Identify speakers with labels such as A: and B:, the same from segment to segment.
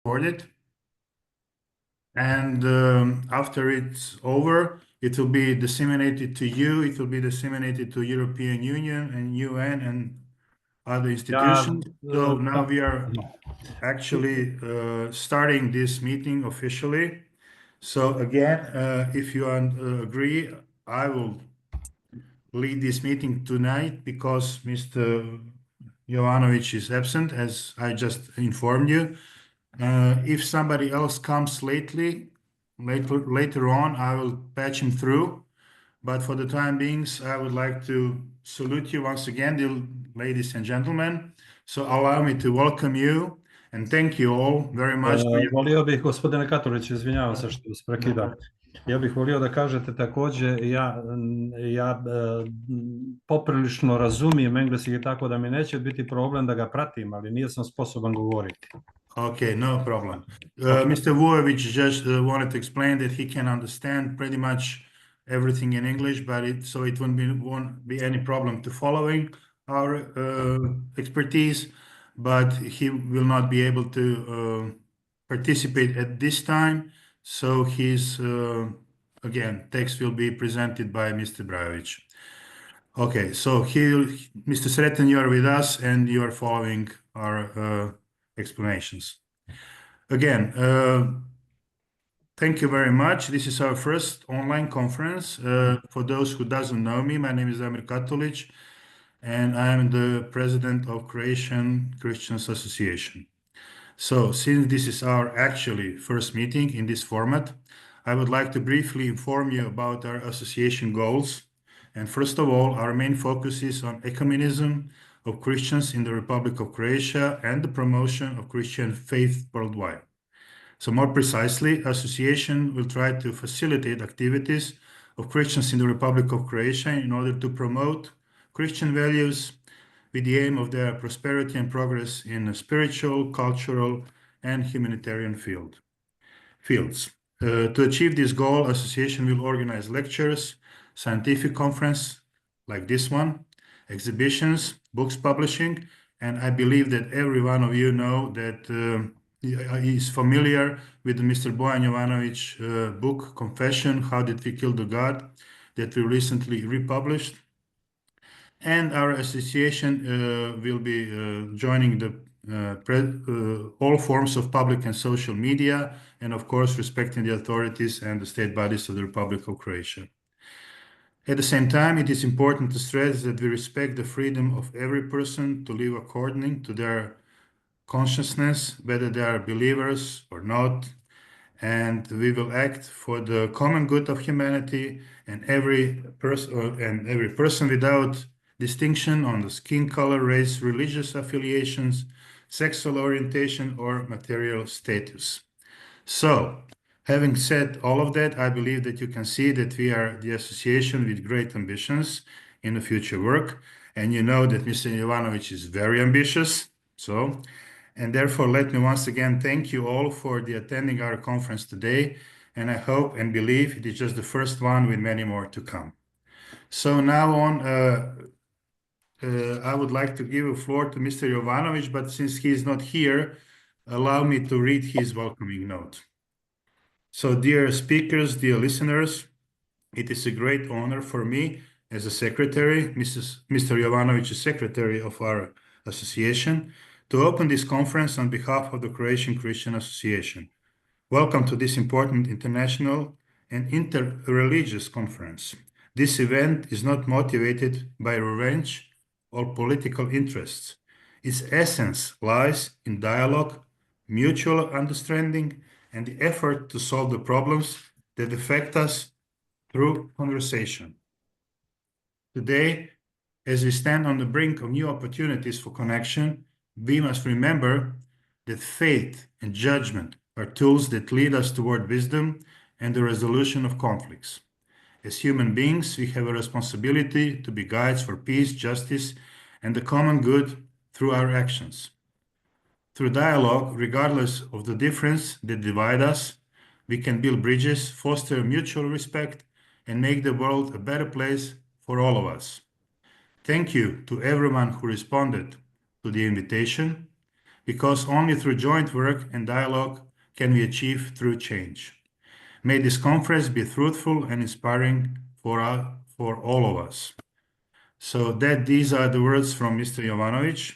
A: recorded, and after it's over, it will be disseminated to you. It will be disseminated to European Union and UN and other
B: Ja,
A: institutions. So now
B: pa-
A: we are actually starting this meeting officially. So again, if you agree, I will lead this meeting tonight because Mr. Jovanovic is absent, as I just informed you. If somebody else comes later on, I will patch him through. But for the time being, I would like to salute you once again, dear ladies and gentlemen. So allow me to welcome you and thank you all very much for your...
B: volio bih, gospodine Katolić, izvinjavam se što vas prekidam. Ja bih volio da kažete također, ja poprilično razumijem engleski tako da mi neće biti problem da ga pratim, ali nisam sposoban govoriti.
A: Okay, no problem.
B: Okay.
A: Mr. Vujovic just wanted to explain that he can understand pretty much everything in English, but it won't be any problem to following our expertise, but he will not be able to participate at this time. So his again text will be presented by Mr. Brajovic. Okay, so here, Mr. Sreten, you are with us and you are following our explanations. Again, thank you very much. This is our first online conference. For those who doesn't know me, my name is Damir Katolic, and I am the president of Croatian Christians Association. So since this is our actually first meeting in this format, I would like to briefly inform you about our association goals. And first of all, our main focus is on ecumenism of Christians in the Republic of Croatia and the promotion of Christian faith worldwide. So more precisely, association will try to facilitate activities of Christians in the Republic of Croatia in order to promote Christian values with the aim of their prosperity and progress in the spiritual, cultural, and humanitarian fields. To achieve this goal, association will organize lectures, scientific conference like this one, exhibitions, books publishing, and I believe that every one of you know that is familiar with Mr. Bojan Jovanovic book, Confession, How Did We Kill the God, that we recently republished. And our association will be joining all forms of public and social media, and of course, respecting the authorities and the state bodies of the Republic of Croatia. At the same time, it is important to stress that we respect the freedom of every person to live according to their consciousness, whether they are believers or not, and we will act for the common good of humanity and every person without distinction on the skin color, race, religious affiliations, sexual orientation, or material status. So, having said all of that, I believe that you can see that we are the association with great ambitions in the future work, and you know that Mr. Jovanovic is very ambitious. So, and therefore, let me once again thank you all for attending our conference today, and I hope and believe it is just the first one with many more to come. So now on, I would like to give the floor to Mr. Jovanovic, but since he is not here, allow me to read his welcoming note. So, dear speakers, dear listeners, it is a great honor for me as a secretary, Mr. Jovanovic is secretary of our association, to open this conference on behalf of the Croatian Christian Association. Welcome to this important international and inter-religious conference. This event is not motivated by revenge or political interests. Its essence lies in dialogue, mutual understanding, and the effort to solve the problems that affect us through conversation. Today, as we stand on the brink of new opportunities for connection, we must remember that faith and judgment are tools that lead us toward wisdom and the resolution of conflicts. As human beings, we have a responsibility to be guides for peace, justice, and the common good through our actions. Through dialogue, regardless of the difference that divide us, we can build bridges, foster mutual respect, and make the world a better place for all of us. Thank you to everyone who responded to the invitation. because only through joint work and dialogue can we achieve true change. May this conference be fruitful and inspiring for all of us. So these are the words from Mr. Jovanovic.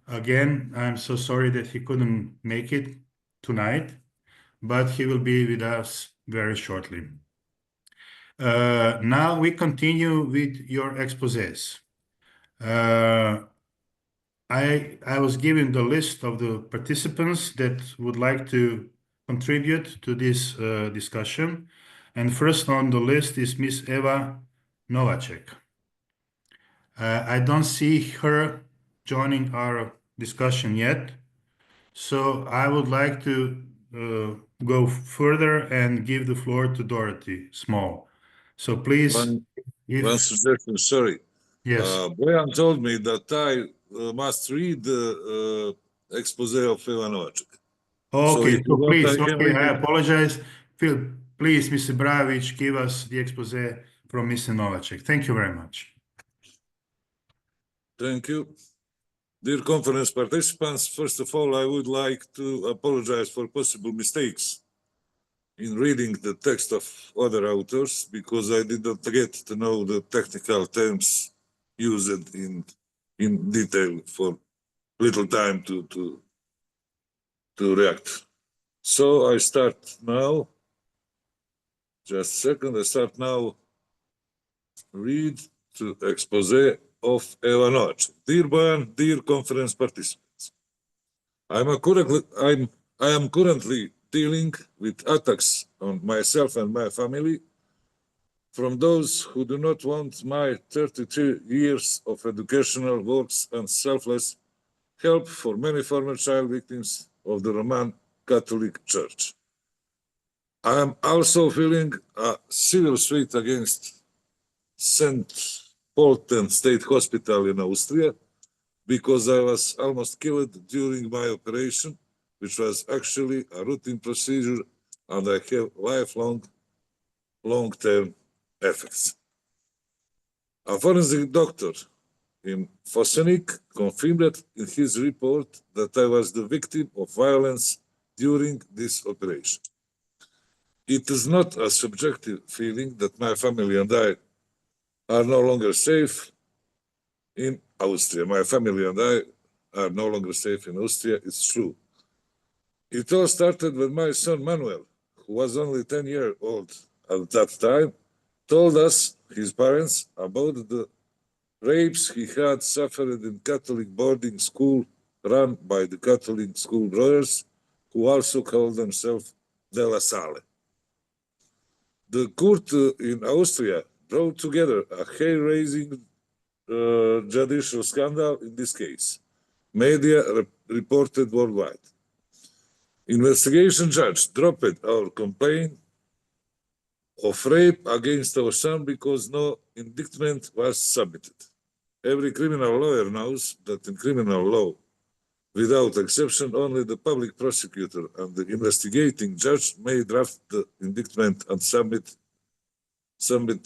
A: Again, I'm so sorry that he couldn't make it tonight, but he will be with us very shortly. Now we continue with your exposés. I was given the list of the participants that would like to contribute to this discussion. And first on the list is Miss Eva Novacek. I don't see her joining our discussion yet. So I would like to go further and give the floor to Dorothy Small. So please.
C: One suggestion, sorry.
A: Yes.
C: Bojan told me that I must read the expose of Eva Novacek.
A: Okay, so please, I
C: it.
A: apologize. Phil, please, Mr. Brajovic, give us the expose from Mr. Novacek. Thank you very much.
C: Thank you. Dear conference participants, first of all, I would like to apologize for possible mistakes in reading the text of other authors, because I did not get to know the technical terms used in detail for little time to react. So I start now. Just a second, I start now. Read to expose of Eva Novacek. Dear Bojan, dear conference participants, I am currently dealing with attacks on myself and my family from those who do not want my 32 years of educational works and selfless help for many former child victims of the Roman Catholic Church. I am also feeling a civil suit against St. Pölten State Hospital in Austria because I was almost killed during my operation, which was actually a routine procedure, and I have lifelong, long-term effects. A forensic doctor in Fosenik confirmed in his report that I was the victim of violence during this operation. It is not a subjective feeling that my family and I are no longer safe in Austria. My family and I are no longer safe in Austria, it's true. It all started when my son Manuel, who was only 10 years old at that time, told us, his parents, about the rapes he had suffered in Catholic boarding school run by the Catholic school brothers, who also called themselves De La Salle. The court in Austria brought together a hair-raising judicial scandal in this case. Media reported worldwide. Investigation judge dropped our complaint of rape against our son because no indictment was submitted. Every criminal lawyer knows that in criminal law, without exception, only the public prosecutor and the investigating judge may draft the indictment and submit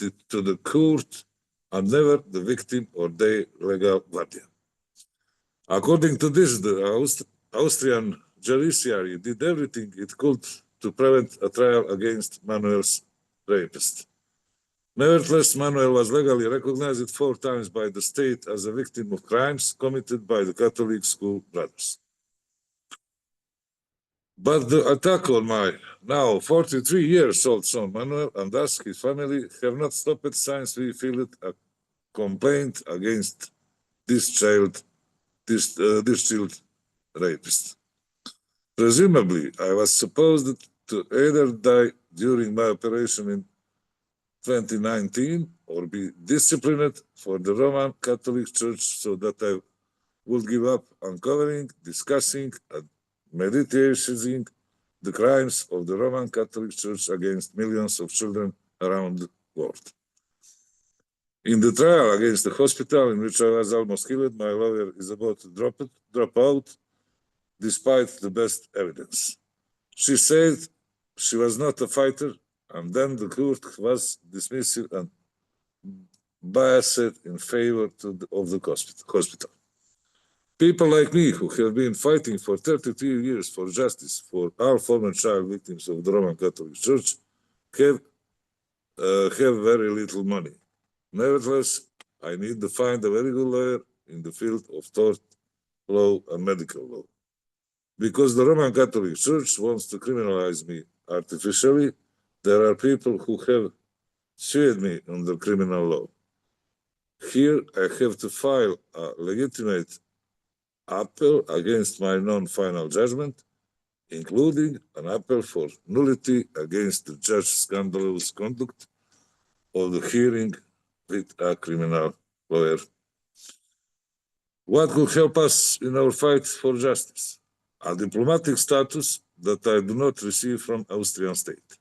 C: it to the court, and never the victim or their legal guardian. According to this, the Austrian judiciary did everything it could to prevent a trial against Manuel's rapist. Nevertheless, Manuel was legally recognized 4 times by the state as a victim of crimes committed by the Catholic school brothers. But the attack on my now 43 years old son Manuel and thus his family have not stopped since we filed a complaint against this child rapist. Presumably, I was supposed to either die during my operation in 2019 or be disciplined for the Roman Catholic Church so that I would give up uncovering, discussing, and meditating the crimes of the Roman Catholic Church against millions of children around the world. In the trial against the hospital in which I was almost killed, my lawyer is about to drop out despite the best evidence. She said she was not a fighter, and then the court was dismissive and biased in favor of the hospital. People like me who have been fighting for 32 years for justice for all former child victims of the Roman Catholic Church have very little money. Nevertheless, I need to find a very good lawyer in the field of tort law and medical law. Because the Roman Catholic Church wants to criminalize me artificially, there are people who have sued me under criminal law. Here I have to file a legitimate appeal against my non-final judgment, including an appeal for nullity against the judge's scandalous conduct of the hearing with a criminal lawyer. What could help us in our fight for justice? A diplomatic status that I do not receive from Austrian state.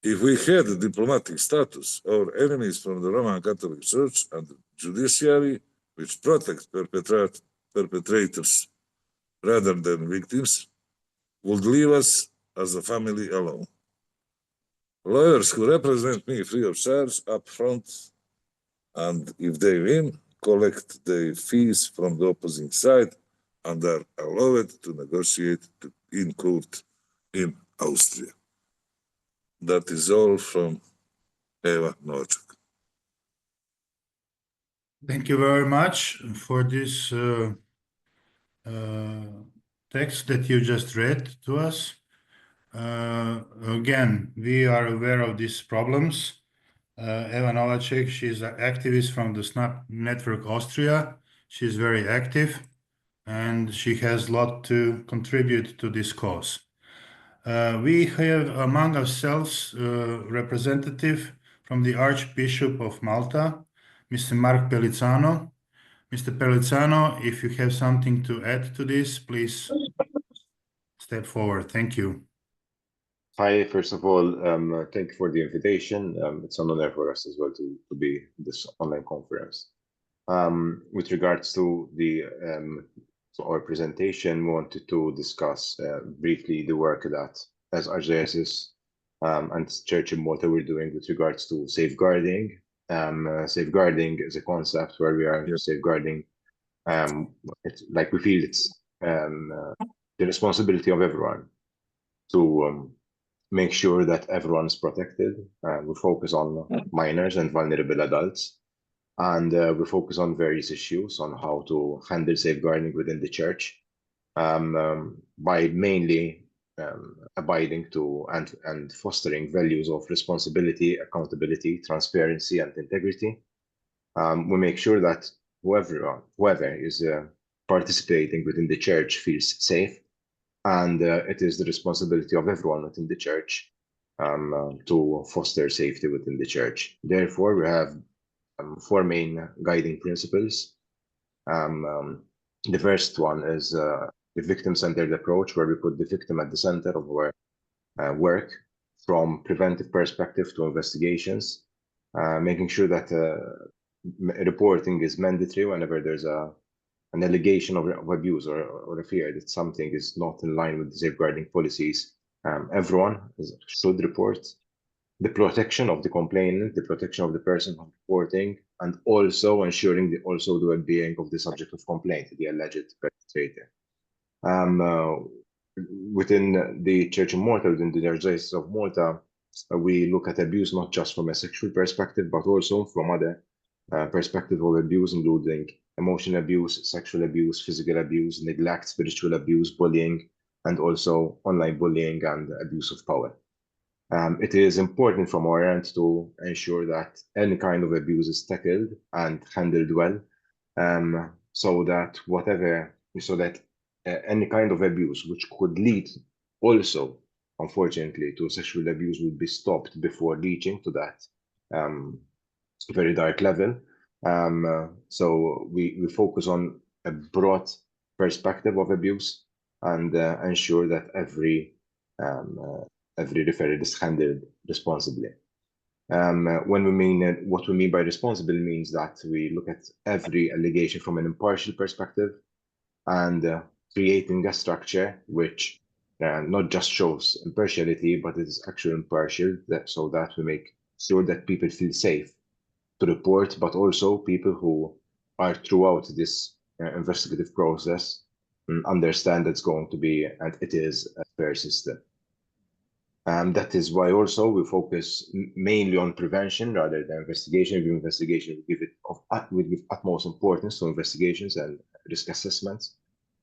C: If we had a diplomatic status, our enemies from the Roman Catholic Church and the judiciary, which protects perpetrators rather than victims, would leave us as a family alone. Lawyers who represent me free of charge up front, and if they win, collect the fees from the opposing side and are allowed to negotiate in court in Austria. That is all from Eva Novacek.
A: Thank you very much for this text that you just read to us. Again, we are aware of these problems. Eva Novacek, she's an activist from the SNAP Network Austria. She's very active and she has a lot to contribute to this cause. We have among ourselves a representative from the Archbishop of Malta, Mr. Mark Pellizzano. Mr. Pellizzano, if you have something to add to this, please step forward. Thank you.
D: Hi, first of all, thank you for the invitation. It's an honor for us as well to be in this online conference. With regards to our presentation, we wanted to discuss briefly the work that as Archdiocese and Church in Malta we're doing with regards to safeguarding. Safeguarding is a concept where we are safeguarding. It's like we feel it's the responsibility of everyone to make sure that everyone is protected. We focus on minors and vulnerable adults. And we focus on various issues on how to handle safeguarding within the church by mainly abiding to and fostering values of responsibility, accountability, transparency, and integrity. We make sure that whoever is participating within the church feels safe, and it is the responsibility of everyone within the church to foster safety within the church. Therefore, we have 4 main guiding principles. The first one is the victim-centered approach, where we put the victim at the center of our work, from preventive perspective to investigations, making sure that reporting is mandatory whenever there's an allegation of abuse or a fear that something is not in line with the safeguarding policies. Everyone should report. The protection of the complainant, the protection of the person reporting, and also ensuring the well-being of the subject of complaint, the alleged perpetrator. Within the Church in Malta, within the Archdiocese of Malta, we look at abuse not just from a sexual perspective, but also from other perspectives of abuse, including emotional abuse, sexual abuse, physical abuse, neglect, spiritual abuse, bullying, and also online bullying and abuse of power. It is important from our end to ensure that any kind of abuse is tackled and handled well, so that any kind of abuse which could lead also, unfortunately, to sexual abuse would be stopped before reaching to that very dark level. So we focus on a broad perspective of abuse and ensure that every referral is handled responsibly. What we mean by responsible means that we look at every allegation from an impartial perspective and creating a structure which not just shows impartiality, but it is actually impartial, so that we make sure that people feel safe to report, but also people who are throughout this investigative process, understand it's going to be, and it is, a fair system. That is why also we focus mainly on prevention rather than investigation. We give utmost importance to investigations and risk assessments,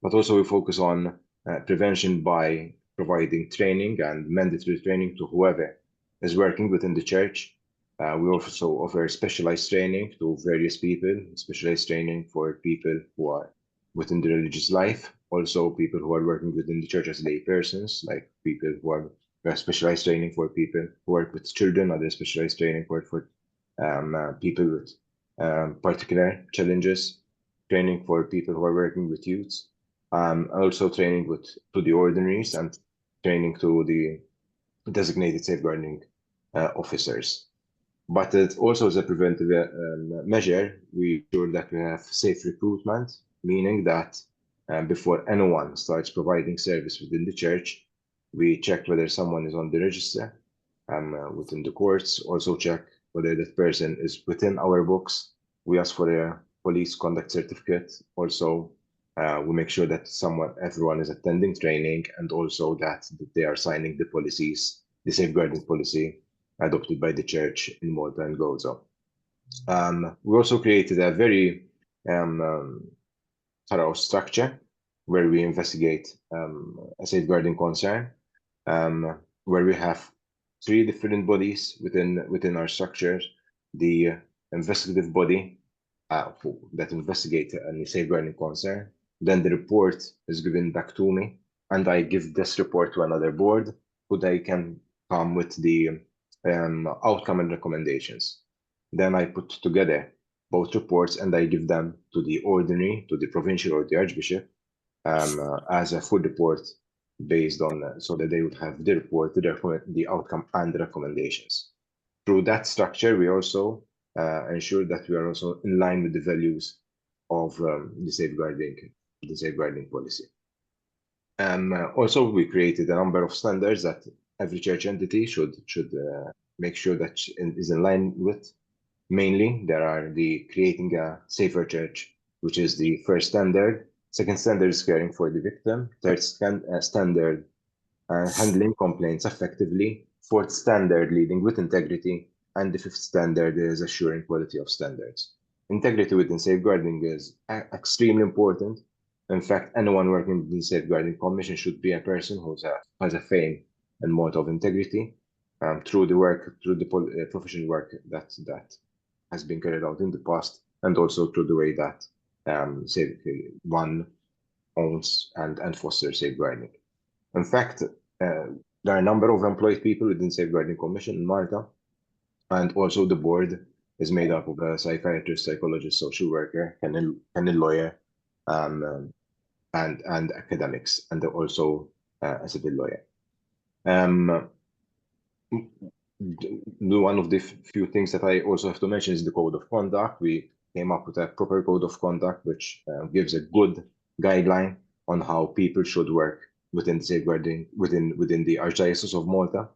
D: but also we focus on prevention by providing training and mandatory training to whoever is working within the church. We also offer specialized training to various people, specialized training for people who are within the religious life, also people who are working within the church as lay persons, like people who are specialized training for people who work with children, other specialized training for people with particular challenges, training for people who are working with youths, also training to the ordinaries and training to the designated safeguarding officers. But it also as a preventive measure, we ensure that we have safe recruitment, meaning that before anyone starts providing service within the church, we check whether someone is on the register within the courts, also check whether that person is within our books. We ask for a police conduct certificate. Also, we make sure that everyone is attending training, and also that they are signing the policies, the safeguarding policy adopted by the church in Malta and Gozo. We also created a very thorough structure where we investigate a safeguarding concern, where we have 3 different bodies within our structure: the investigative body that investigates any safeguarding concern. Then the report is given back to me, and I give this report to another board, who they can come with the outcome and recommendations. Then I put together both reports and I give them to the ordinary, to the provincial or the archbishop, as a full report based on so that they would have the report, the outcome and the recommendations. Through that structure, we also ensure that we are also in line with the values of the safeguarding policy. Also, we created a number of standards that every church entity should make sure that is in line with. Mainly, there are the creating a safer church, which is the first standard. Second standard is caring for the victim. Third standard, handling complaints effectively. Fourth standard, leading with integrity. And the fifth standard is assuring quality of standards. Integrity within safeguarding is extremely important. In fact, anyone working within the Safeguarding Commission should be a person who has a fame and motto of integrity through the professional work that has been carried out in the past, and also through the way that one owns and fosters safeguarding. In fact, there are a number of employed people within Safeguarding Commission in Malta, and also the board is made up of a psychiatrist, psychologist, social worker, and a lawyer, and academics, and also a civil lawyer. One of the few things that I also have to mention is the code of conduct. We came up with a proper code of conduct, which gives a good guideline on how people should work within safeguarding within the Archdiocese of Malta.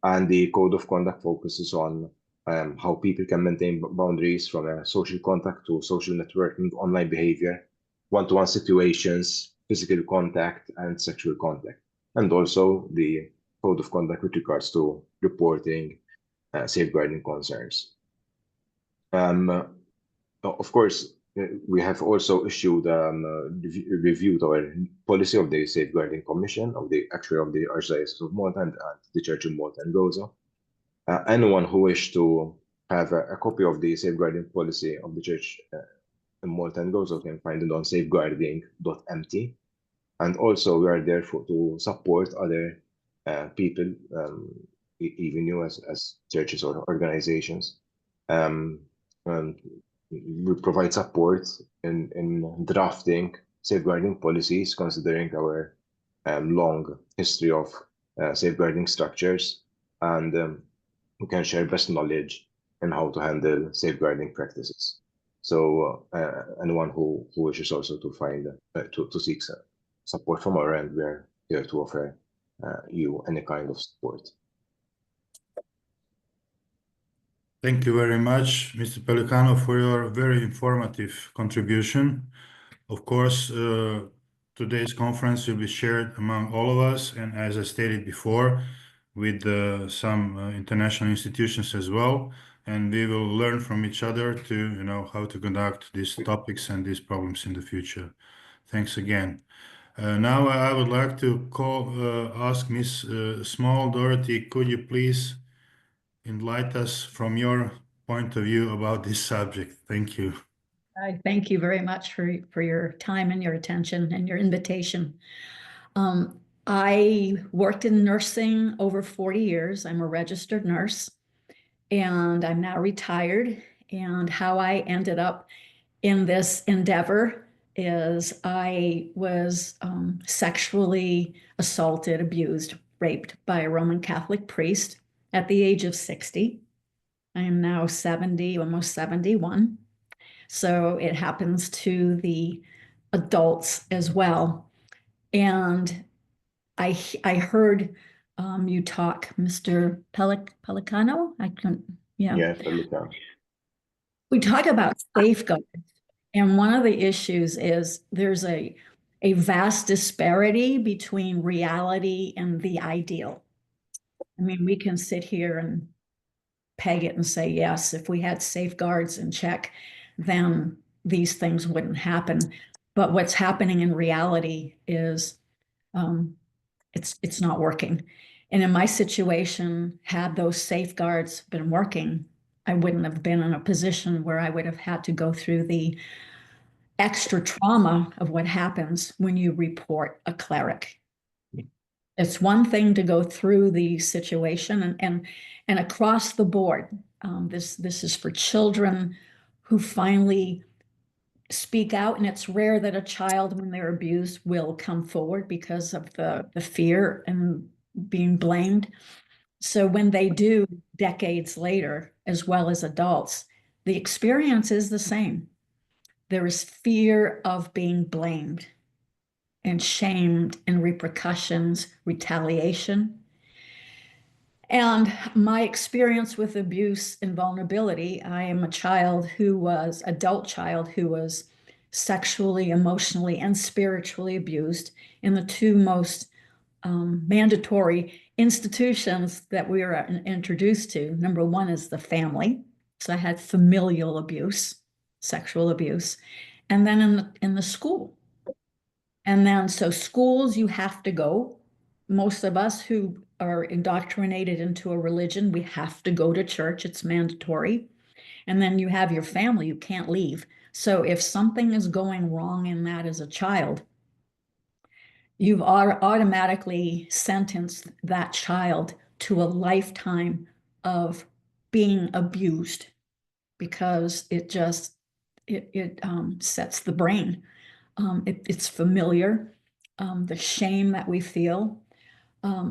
D: And the code of conduct focuses on how people can maintain boundaries from a social contact to social networking, online behavior, one-to-one situations, physical contact, and sexual contact. And also the code of conduct with regards to reporting safeguarding concerns. Of course, we have also issued reviewed our policy of the Safeguarding Commission of the Archdiocese of Malta and the Church of Malta and Gozo. Anyone who wishes to have a copy of the safeguarding policy of the Church in Malta and Gozo can find it on safeguarding.mt. And also, we are there to support other people, even you as churches or organizations. We provide support in drafting safeguarding policies, considering our long history of safeguarding structures, and we can share best knowledge in how to handle safeguarding practices. So anyone who wishes also to find to seek support from our end, we're here to offer you any kind of support.
A: Thank you very much, Mr. Pelicano, for your very informative contribution. Of course, today's conference will be shared among all of us, and as I stated before, with some international institutions as well, and we will learn from each other to, you know, how to conduct these topics and these problems in the future. Thanks again. Now I would like to ask Miss Small. Dorothy, could you please enlighten us from your point of view about this subject? Thank you.
E: I thank you very much for your time and your attention and your invitation. I worked in nursing over 40 years. I'm a registered nurse, and I'm now retired. And how I ended up in this endeavor is I was sexually assaulted, abused, raped by a Roman Catholic priest at the age of 60. I am now 70, almost 71. So it happens to the adults as well. And I heard you talk, Mr. Pelicano.
D: Yeah, Pelicano.
E: We talk about safeguards, and one of the issues is there's a vast disparity between reality and the ideal. I mean, we can sit here and peg it and say, yes, if we had safeguards in check, then these things wouldn't happen. But what's happening in reality is it's not working. And in my situation, had those safeguards been working, I wouldn't have been in a position where I would have had to go through the extra trauma of what happens when you report a cleric. It's one thing to go through the situation and across the board. This is for children who finally speak out, and it's rare that a child, when they're abused, will come forward because of the fear and being blamed. So when they do, decades later, as well as adults, the experience is the same. There is fear of being blamed and shamed and repercussions, retaliation. And my experience with abuse and vulnerability, I am a adult child who was sexually, emotionally, and spiritually abused in the two most mandatory institutions that we were introduced to. Number one is the family. So I had familial abuse, sexual abuse, and then in the school. And then, so schools, you have to go. Most of us who are indoctrinated into a religion, we have to go to church. It's mandatory. And then you have your family, you can't leave. So if something is going wrong in that as a child, you've automatically sentenced that child to a lifetime of being abused, because it sets the brain. It's familiar, the shame that we feel.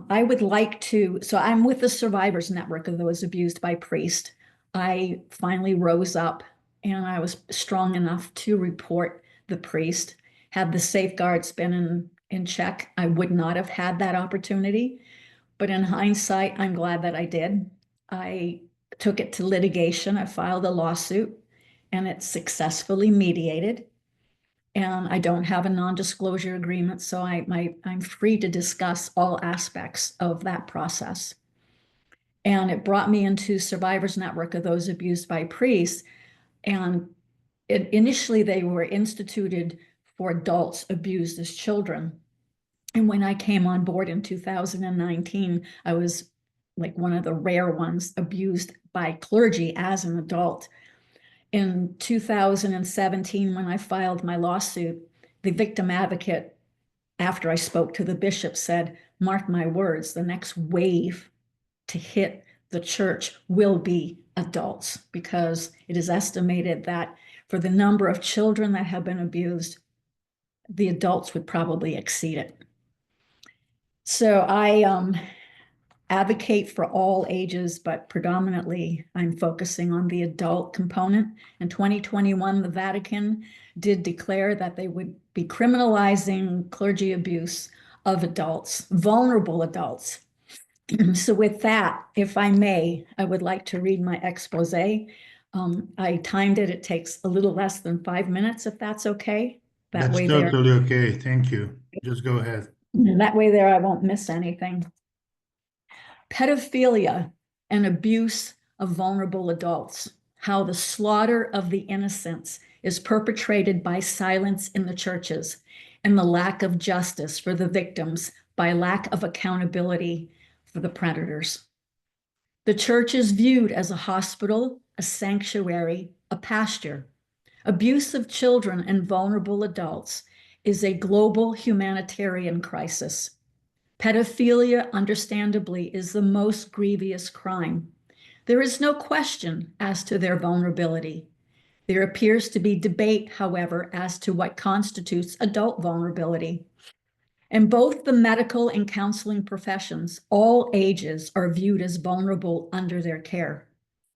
E: I would like to, so I'm with the Survivors Network of those abused by priests. I finally rose up and I was strong enough to report the priest. Had the safeguards been in check, I would not have had that opportunity. But in hindsight, I'm glad that I did. I took it to litigation. I filed a lawsuit and it's successfully mediated. And I don't have a non-disclosure agreement, so I'm free to discuss all aspects of that process. And it brought me into Survivors Network of those abused by priests. And initially they were instituted for adults abused as children. And when I came on board in 2019, I was like one of the rare ones abused by clergy as an adult. In 2017, when I filed my lawsuit, the victim advocate, after I spoke to the bishop, said, mark my words, the next wave to hit the church will be adults, because it is estimated that for the number of children that have been abused, the adults would probably exceed it. So I advocate for all ages, but predominantly I'm focusing on the adult component. In 2021, the Vatican did declare that they would be criminalizing clergy abuse of adults, vulnerable adults. So with that, if I may, I would like to read my expose. I timed it. It takes a little less than 5 minutes, if that's okay. That
A: That's
E: way there,
A: totally okay. Thank you. Just go ahead.
E: that way there I won't miss anything. Pedophilia and abuse of vulnerable adults. How the slaughter of the innocents is perpetrated by silence in the churches and the lack of justice for the victims by lack of accountability for the predators. The church is viewed as a hospital, a sanctuary, a pasture. Abuse of children and vulnerable adults is a global humanitarian crisis. Pedophilia, understandably, is the most grievous crime. There is no question as to their vulnerability. There appears to be debate, however, as to what constitutes adult vulnerability. In both the medical and counseling professions, all ages are viewed as vulnerable under their care.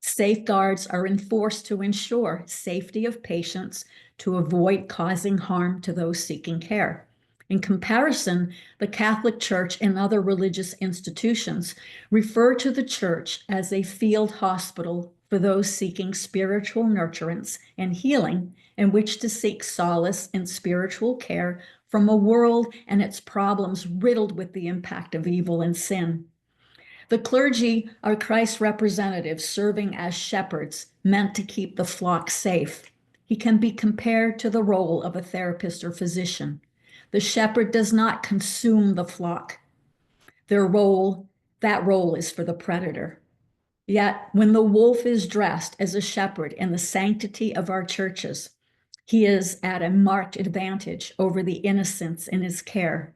E: Safeguards are enforced to ensure safety of patients to avoid causing harm to those seeking care. In comparison, the Catholic Church and other religious institutions refer to the church as a field hospital for those seeking spiritual nurturance and healing, in which to seek solace in spiritual care from a world and its problems riddled with the impact of evil and sin. The clergy are Christ's representatives serving as shepherds meant to keep the flock safe. He can be compared to the role of a therapist or physician. The shepherd does not consume the flock. That role is for the predator. Yet when the wolf is dressed as a shepherd in the sanctity of our churches, he is at a marked advantage over the innocents in his care.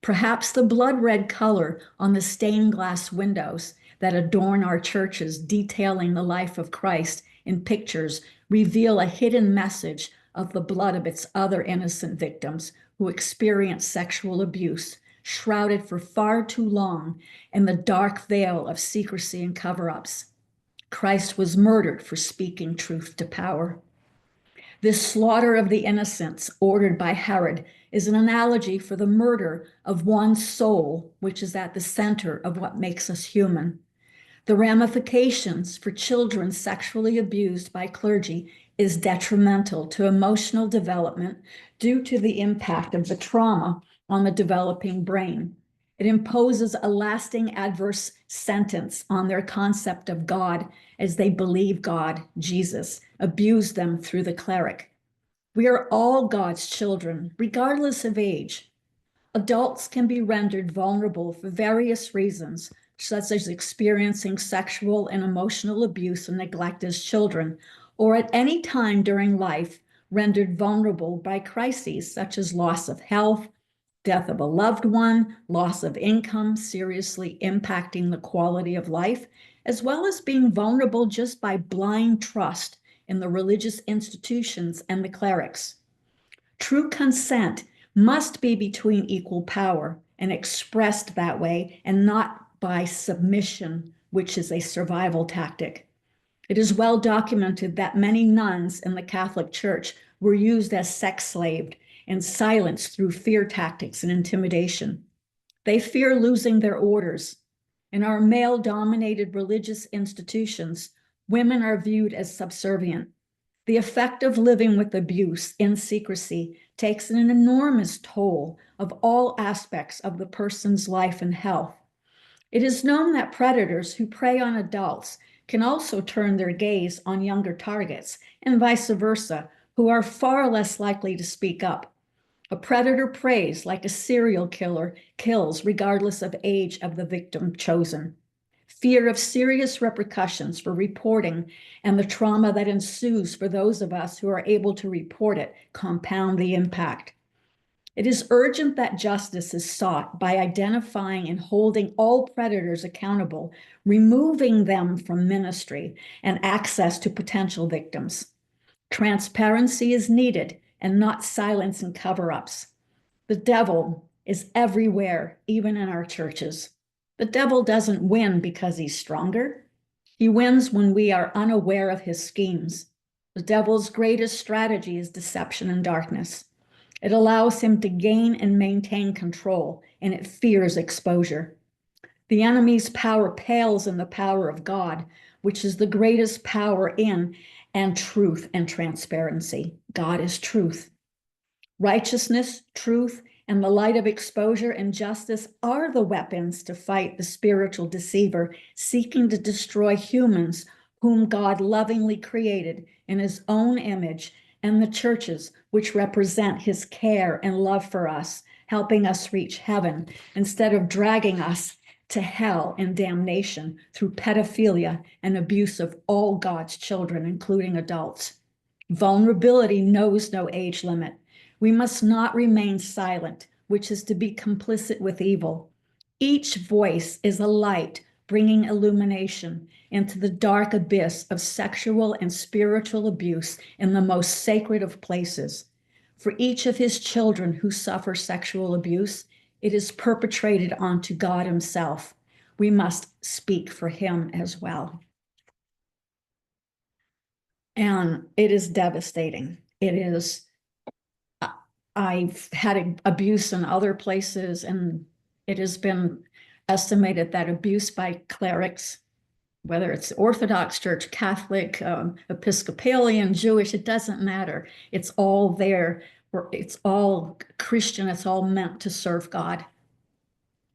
E: Perhaps the blood red color on the stained glass windows that adorn our churches detailing the life of Christ in pictures reveal a hidden message of the blood of its other innocent victims who experienced sexual abuse, shrouded for far too long in the dark veil of secrecy and cover-ups. Christ was murdered for speaking truth to power. This slaughter of the innocents ordered by Herod is an analogy for the murder of one's soul, which is at the center of what makes us human. The ramifications for children sexually abused by clergy is detrimental to emotional development due to the impact of the trauma on the developing brain. It imposes a lasting adverse sentence on their concept of God as they believe God, Jesus, abused them through the cleric. We are all God's children, regardless of age. Adults can be rendered vulnerable for various reasons, such as experiencing sexual and emotional abuse and neglect as children, or at any time during life rendered vulnerable by crises such as loss of health, death of a loved one, loss of income, seriously impacting the quality of life, as well as being vulnerable just by blind trust in the religious institutions and the clerics. True consent must be between equal power and expressed that way and not by submission, which is a survival tactic. It is well documented that many nuns in the Catholic Church were used as sex slaves and silenced through fear tactics and intimidation. They fear losing their orders. In our male-dominated religious institutions, women are viewed as subservient. The effect of living with abuse in secrecy takes an enormous toll of all aspects of the person's life and health. It is known that predators who prey on adults can also turn their gaze on younger targets, and vice versa, who are far less likely to speak up. A predator preys like a serial killer kills regardless of age of the victim chosen. Fear of serious repercussions for reporting and the trauma that ensues for those of us who are able to report it compound the impact. It is urgent that justice is sought by identifying and holding all predators accountable, removing them from ministry and access to potential victims. Transparency is needed and not silence and cover-ups. The devil is everywhere, even in our churches. The devil doesn't win because he's stronger. He wins when we are unaware of his schemes. The devil's greatest strategy is deception and darkness. It allows him to gain and maintain control, and it fears exposure. The enemy's power pales in the power of God, which is the greatest power in and truth and transparency. God is truth. Righteousness, truth, and the light of exposure and justice are the weapons to fight the spiritual deceiver seeking to destroy humans whom God lovingly created in his own image, and the churches which represent his care and love for us, helping us reach heaven instead of dragging us to hell and damnation through pedophilia and abuse of all God's children, including adults. Vulnerability knows no age limit. We must not remain silent, which is to be complicit with evil. Each voice is a light bringing illumination into the dark abyss of sexual and spiritual abuse in the most sacred of places. For each of his children who suffer sexual abuse, it is perpetrated onto God himself. We must speak for him as well. And it is devastating. It is, I've had abuse in other places, and it has been estimated that abuse by clerics, whether it's Orthodox Church, Catholic, Episcopalian, Jewish, it doesn't matter. It's all there. It's all Christian. It's all meant to serve God.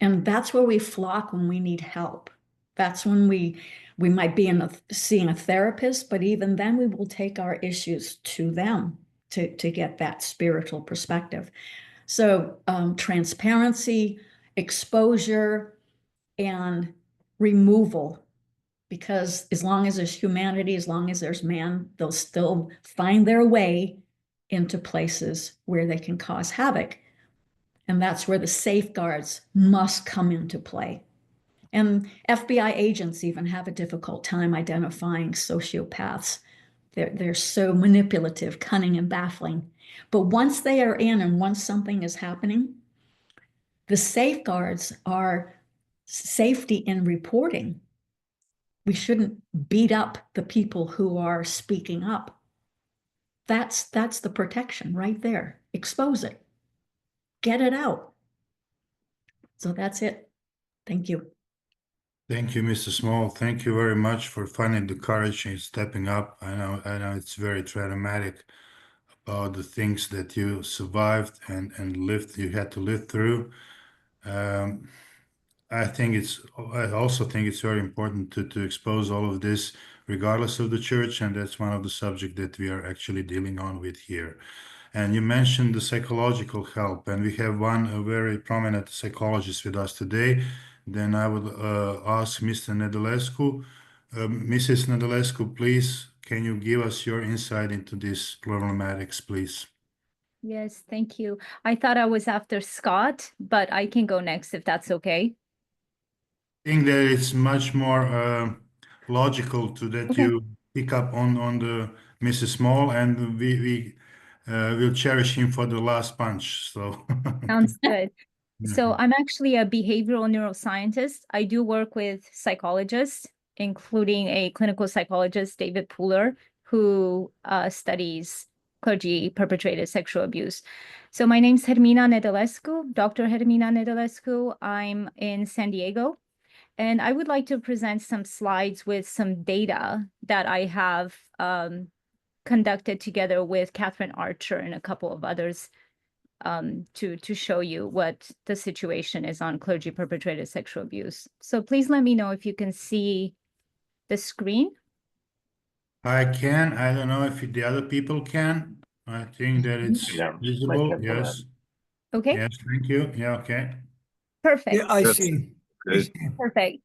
E: And that's where we flock when we need help. That's when we might be seeing a therapist, but even then we will take our issues to them to get that spiritual perspective. So transparency, exposure, and removal, because as long as there's humanity, as long as there's man, they'll still find their way into places where they can cause havoc. And that's where the safeguards must come into play. And FBI agents even have a difficult time identifying sociopaths. They're so manipulative, cunning, and baffling. But once they are in and once something is happening, the safeguards are safety in reporting. We shouldn't beat up the people who are speaking up. That's the protection right there. Expose it. Get it out. So that's it. Thank you.
A: Thank you, Mr. Small. Thank you very much for finding the courage and stepping up. I know it's very traumatic about the things that you survived and lived. You had to live through. I also think it's very important to expose all of this, regardless of the church, and that's one of the subjects that we are actually dealing on with here. And you mentioned the psychological help, and we have a very prominent psychologist with us today. Then I would ask Mr. Nedelescu. Mrs. Nedelescu, please, can you give us your insight into these problematics, please?
F: Yes, thank you. I thought I was after Scott, but I can go next if that's okay.
A: I think that it's much more logical that
F: Okay.
A: you pick up on the Mrs. Small, and we will cherish him for the last punch. So
F: Sounds good. So I'm actually a behavioral neuroscientist. I do work with psychologists, including a clinical psychologist, David Pooler, who studies clergy perpetrated sexual abuse. So my name's Hermina Nedelescu, Dr. Hermina Nedelescu. I'm in San Diego, and I would like to present some slides with some data that I have conducted together with Catherine Archer and a couple of others to show you what the situation is on clergy perpetrated sexual abuse. So please let me know if you can see the screen.
A: I can. I don't know if the other people can. I think that it's visible. Yes.
F: Okay.
A: Yes. Thank you. Yeah. Okay.
F: Perfect.
G: Yeah, I see.
C: Okay.
F: Perfect.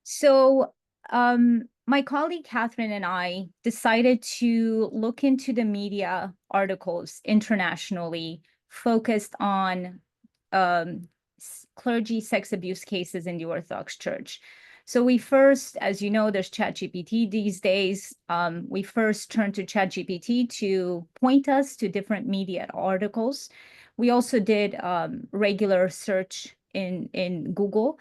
F: So my colleague Catherine and I decided to look into the media articles internationally focused on clergy sex abuse cases in the Orthodox Church. So we first, as you know, there's ChatGPT these days. We first turned to ChatGPT to point us to different media articles. We also did regular search in Google.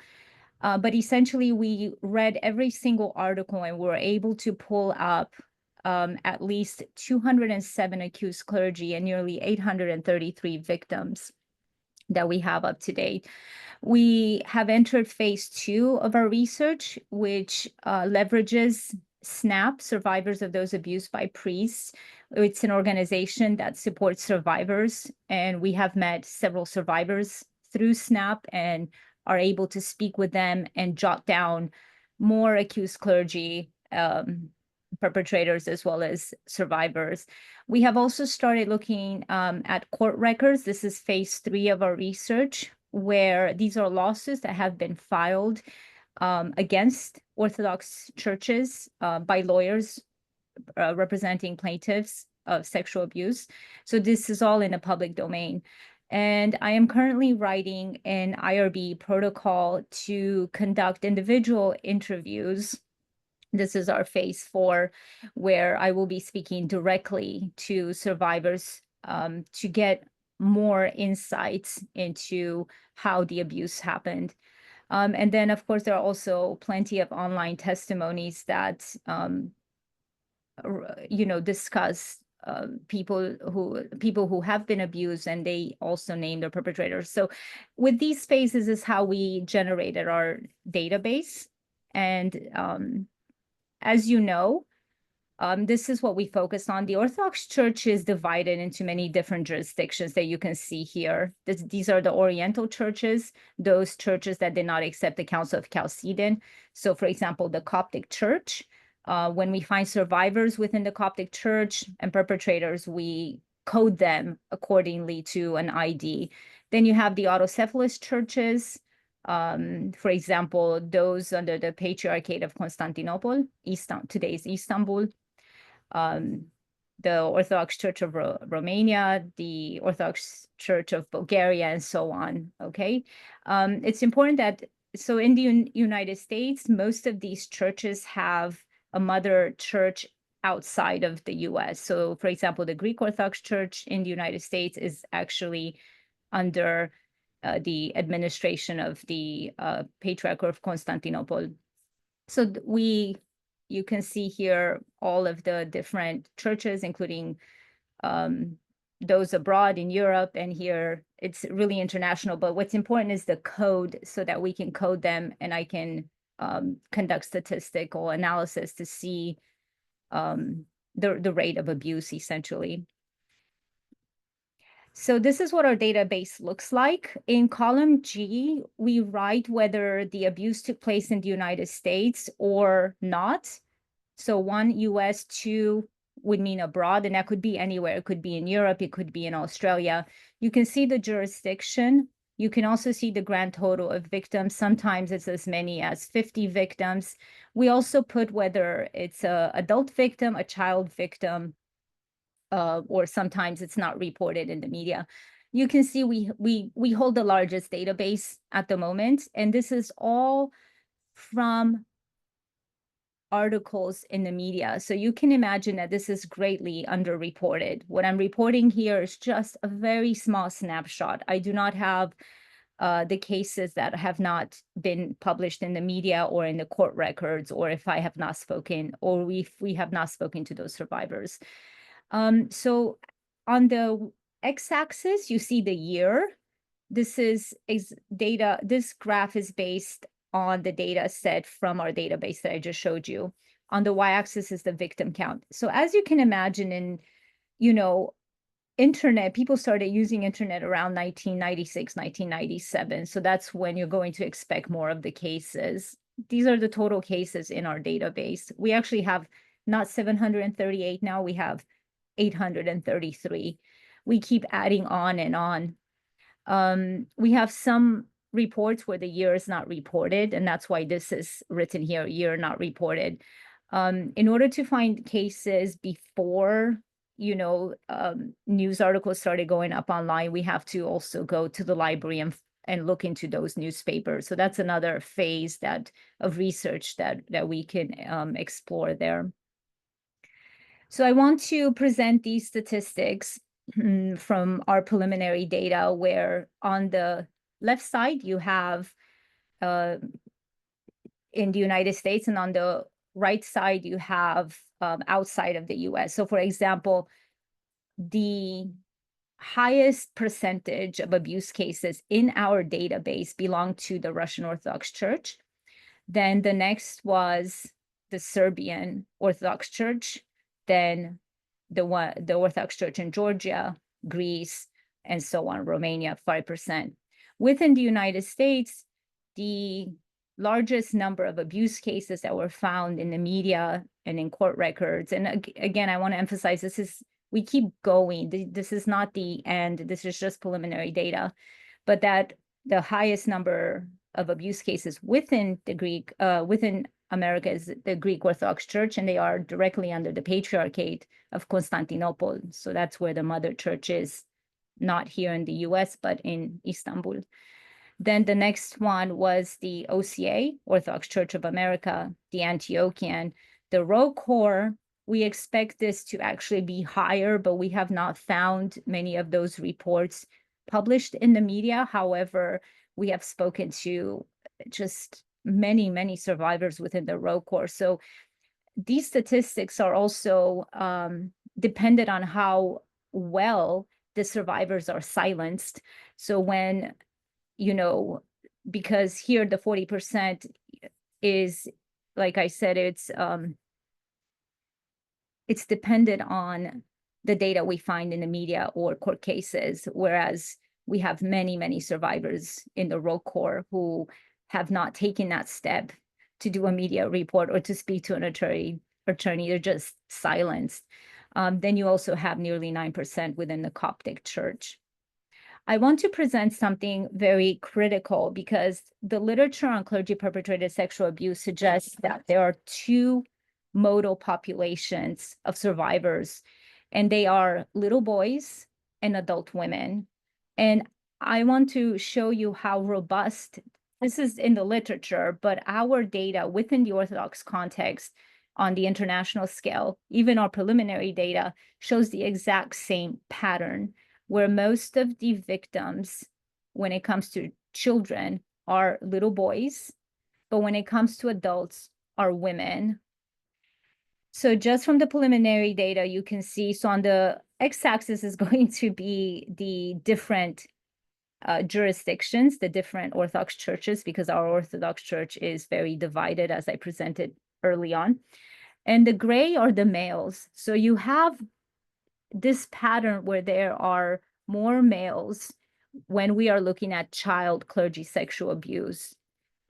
F: But essentially, we read every single article and were able to pull up at least 207 accused clergy and nearly 833 victims that we have up to date. We have entered phase 2 of our research, which leverages SNAP, Survivors of Those Abused by Priests. It's an organization that supports survivors, and we have met several survivors through SNAP and are able to speak with them and jot down more accused clergy, perpetrators, as well as survivors. We have also started looking at court records. This is phase 3 of our research, where these are lawsuits that have been filed against Orthodox churches by lawyers representing plaintiffs of sexual abuse. So this is all in the public domain. And I am currently writing an IRB protocol to conduct individual interviews. This is our phase 4, where I will be speaking directly to survivors to get more insights into how the abuse happened. And then, of course, there are also plenty of online testimonies that, discuss people who have been abused, and they also name their perpetrators. So with these phases is how we generated our database. And as you know, this is what we focused on. The Orthodox Church is divided into many different jurisdictions that you can see here. These are the Oriental churches, those churches that did not accept the Council of Chalcedon. So, for example, the Coptic Church, when we find survivors within the Coptic Church and perpetrators, we code them accordingly to an ID. Then you have the autocephalous churches, for example, those under the Patriarchate of Constantinople, today's Istanbul, the Orthodox Church of Romania, the Orthodox Church of Bulgaria, and so on, okay? It's important that, so in the United States, most of these churches have a mother church outside of the US. So, for example, the Greek Orthodox Church in the United States is actually under the administration of the Patriarch of Constantinople. So you can see here all of the different churches, including those abroad in Europe, and here it's really international. But what's important is the code, so that we can code them, and I can conduct statistical analysis to see the rate of abuse, essentially. So this is what our database looks like. In column G, we write whether the abuse took place in the United States or not. So 1, US, 2 would mean abroad, and that could be anywhere. It could be in Europe, it could be in Australia. You can see the jurisdiction. You can also see the grand total of victims. Sometimes it's as many as 50 victims. We also put whether it's an adult victim, a child victim, or sometimes it's not reported in the media. You can see we hold the largest database at the moment, and this is all from articles in the media. So you can imagine that this is greatly underreported. What I'm reporting here is just a very small snapshot. I do not have the cases that have not been published in the media or in the court records, or if I have not spoken, or we have not spoken to those survivors. So on the x-axis, you see the year. This is data. This graph is based on the data set from our database that I just showed you. On the y-axis is the victim count. So as you can imagine, in, internet, people started using internet around 1996, 1997. So that's when you're going to expect more of the cases. These are the total cases in our database. We actually have not 738 now, we have 833. We keep adding on and on. We have some reports where the year is not reported, and that's why this is written here, year not reported. In order to find cases before, news articles started going up online, we have to also go to the library and look into those newspapers. So that's another phase of research that we can explore there. So I want to present these statistics from our preliminary data, where on the left side you have in the United States, and on the right side you have outside of the US. So for example, the highest percentage of abuse cases in our database belong to the Russian Orthodox Church. Then the next was the Serbian Orthodox Church, then the Orthodox Church in Georgia, Greece, and so on, Romania, 5%. Within the United States, the largest number of abuse cases that were found in the media and in court records, and again, I want to emphasize we keep going. This is not the end. This is just preliminary data, but that the highest number of abuse cases within within America is the Greek Orthodox Church, and they are directly under the Patriarchate of Constantinople. So that's where the mother church is, not here in the US, but in Istanbul. Then the next one was the OCA, Orthodox Church of America, the Antiochian. The ROCOR, we expect this to actually be higher, but we have not found many of those reports published in the media. However, we have spoken to just many, many survivors within the ROCOR. So these statistics are also dependent on how well the survivors are silenced. So when, because here the 40% is, like I said, it's dependent on the data we find in the media or court cases, whereas we have many, many survivors in the ROCOR who have not taken that step to do a media report or to speak to an attorney. They're just silenced. Then you also have nearly 9% within the Coptic Church. I want to present something very critical because the literature on clergy-perpetrated sexual abuse suggests that there are two modal populations of survivors, and they are little boys and adult women. And I want to show you how robust, this is in the literature, but our data within the Orthodox context on the international scale, even our preliminary data, shows the exact same pattern, where most of the victims, when it comes to children, are little boys, but when it comes to adults, are women. So just from the preliminary data, you can see, so on the x-axis is going to be the different jurisdictions, the different Orthodox churches, because our Orthodox Church is very divided, as I presented early on. And the gray are the males. So you have this pattern where there are more males when we are looking at child clergy sexual abuse.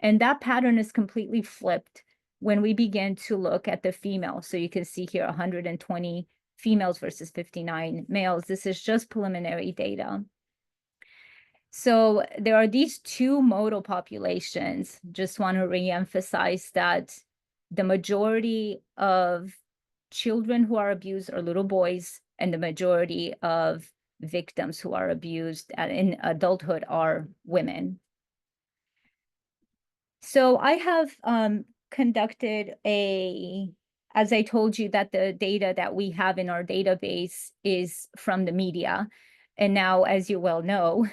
F: And that pattern is completely flipped when we begin to look at the females. So you can see here 120 females versus 59 males. This is just preliminary data. So there are these two modal populations. Just want to reemphasize that the majority of children who are abused are little boys, and the majority of victims who are abused in adulthood are women. So I have conducted as I told you, that the data that we have in our database is from the media. And now, as you well know,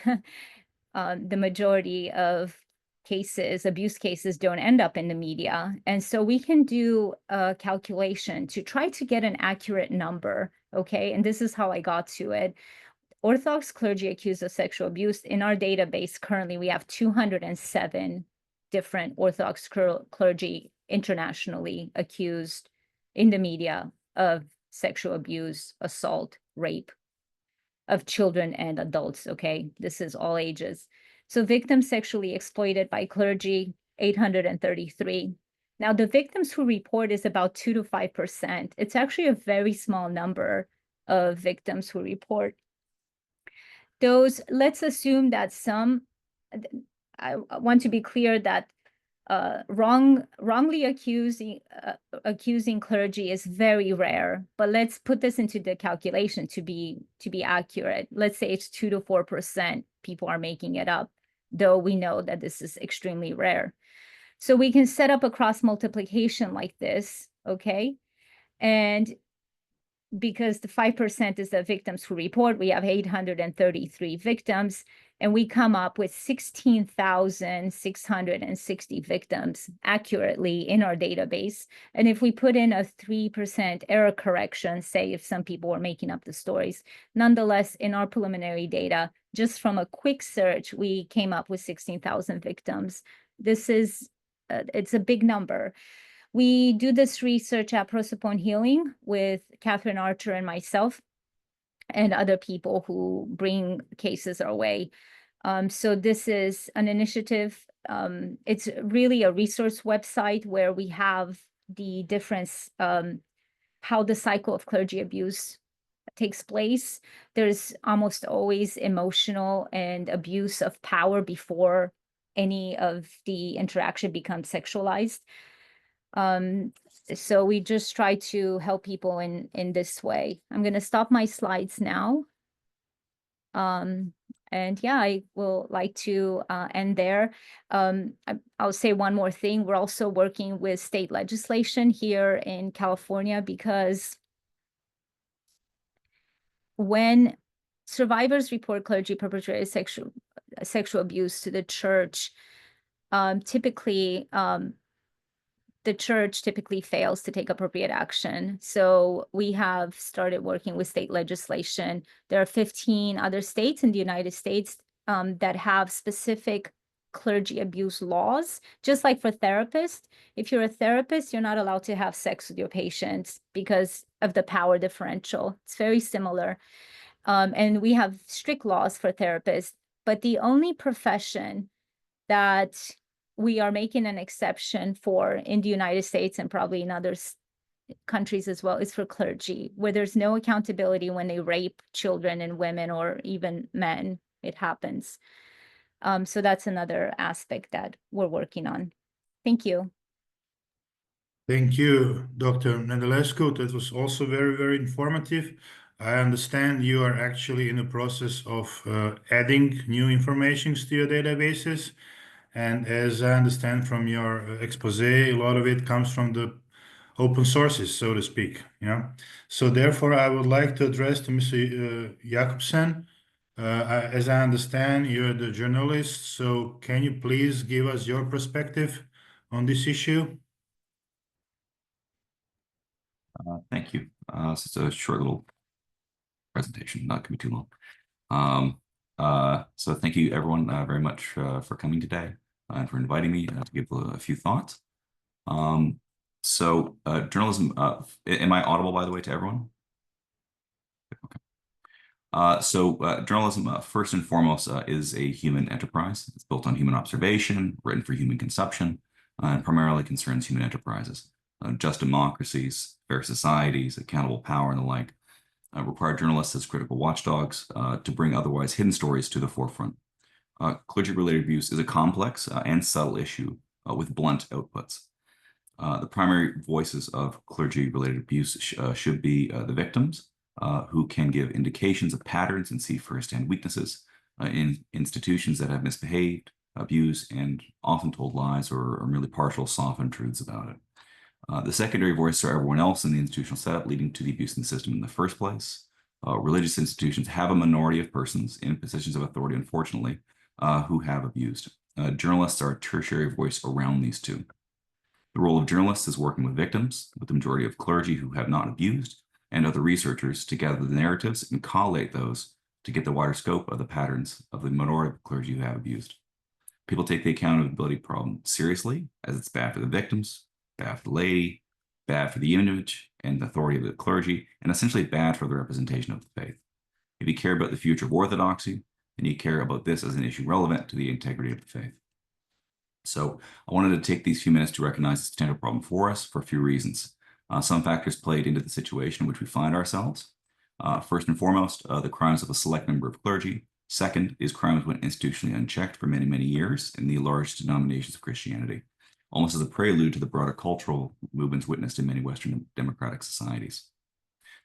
F: the majority of cases, abuse cases, don't end up in the media. And so we can do a calculation to try to get an accurate number, okay? And this is how I got to it. Orthodox clergy accused of sexual abuse, in our database currently, we have 207 different Orthodox clergy internationally accused in the media of sexual abuse, assault, rape of children and adults, okay? This is all ages. So victims sexually exploited by clergy, 833. Now the victims who report is about 2 to 5%. It's actually a very small number of victims who report. Those, let's assume that I want to be clear that wrongly accusing clergy is very rare, but let's put this into the calculation to be accurate. Let's say it's 2 to 4% people are making it up, though we know that this is extremely rare. So we can set up a cross multiplication like this, okay? And because the 5% is the victims who report, we have 833 victims, and we come up with 16,660 victims accurately in our database. And if we put in a 3% error correction, say if some people were making up the stories, nonetheless, in our preliminary data, just from a quick search, we came up with 16,000 victims. This is, it's a big number. We do this research at Prosopone Healing with Catherine Archer and myself and other people who bring cases our way. So this is an initiative. It's really a resource website where we have the difference, how the cycle of clergy abuse takes place. There's almost always emotional and abuse of power before any of the interaction becomes sexualized. So we just try to help people in this way. I'm going to stop my slides now. And yeah, I will like to end there. I'll say one more thing. We're also working with state legislation here in California, because when survivors report clergy perpetrated sexual abuse to the church, typically the church typically fails to take appropriate action. So we have started working with state legislation. There are 15 other states in the United States that have specific clergy abuse laws, just like for therapists. If you're a therapist, you're not allowed to have sex with your patients because of the power differential. It's very similar. And we have strict laws for therapists, but the only profession that we are making an exception for in the United States and probably in other countries as well is for clergy, where there's no accountability when they rape children and women or even men. It happens. So that's another aspect that we're working on. Thank you.
A: Thank you, Dr. Nedelescu. That was also very, very informative. I understand you are actually in the process of adding new information to your databases. And as I understand from your expose, a lot of it comes from the open sources, so to speak. Yeah. So therefore, I would like to address to Mr. Jakobsen. As I understand, you're the journalist. So can you please give us your perspective on this issue?
G: Thank you. So it's a short little presentation, not going to be too long. So thank you, everyone, very much for coming today and for inviting me to give a few thoughts. Journalism, am I audible, by the way, to everyone? Okay. Journalism, first and foremost, is a human enterprise. It's built on human observation, written for human consumption, and primarily concerns human enterprises. Just democracies, fair societies, accountable power, and the like require journalists as critical watchdogs to bring otherwise hidden stories to the forefront. Clergy-related abuse is a complex and subtle issue with blunt outputs. The primary voices of clergy-related abuse should be the victims, who can give indications of patterns and see firsthand weaknesses in institutions that have misbehaved, abused, and often told lies or merely partial softened truths about it. The secondary voices are everyone else in the institutional setup leading to the abuse in the system in the first place. Religious institutions have a minority of persons in positions of authority, unfortunately, who have abused. Journalists are a tertiary voice around these two. The role of journalists is working with victims, with the majority of clergy who have not abused, and other researchers to gather the narratives and collate those to get the wider scope of the patterns of the minority of clergy who have abused. People take the accountability problem seriously, as it's bad for the victims, bad for the laity, bad for the image and the authority of the clergy, and essentially bad for the representation of the faith. If you care about the future of orthodoxy, then you care about this as an issue relevant to the integrity of the faith. So I wanted to take these few minutes to recognize this potential problem for us for a few reasons. Some factors played into the situation in which we find ourselves. First and foremost, the crimes of a select number of clergy. Second is crimes went institutionally unchecked for many, many years in the large denominations of Christianity, almost as a prelude to the broader cultural movements witnessed in many Western democratic societies.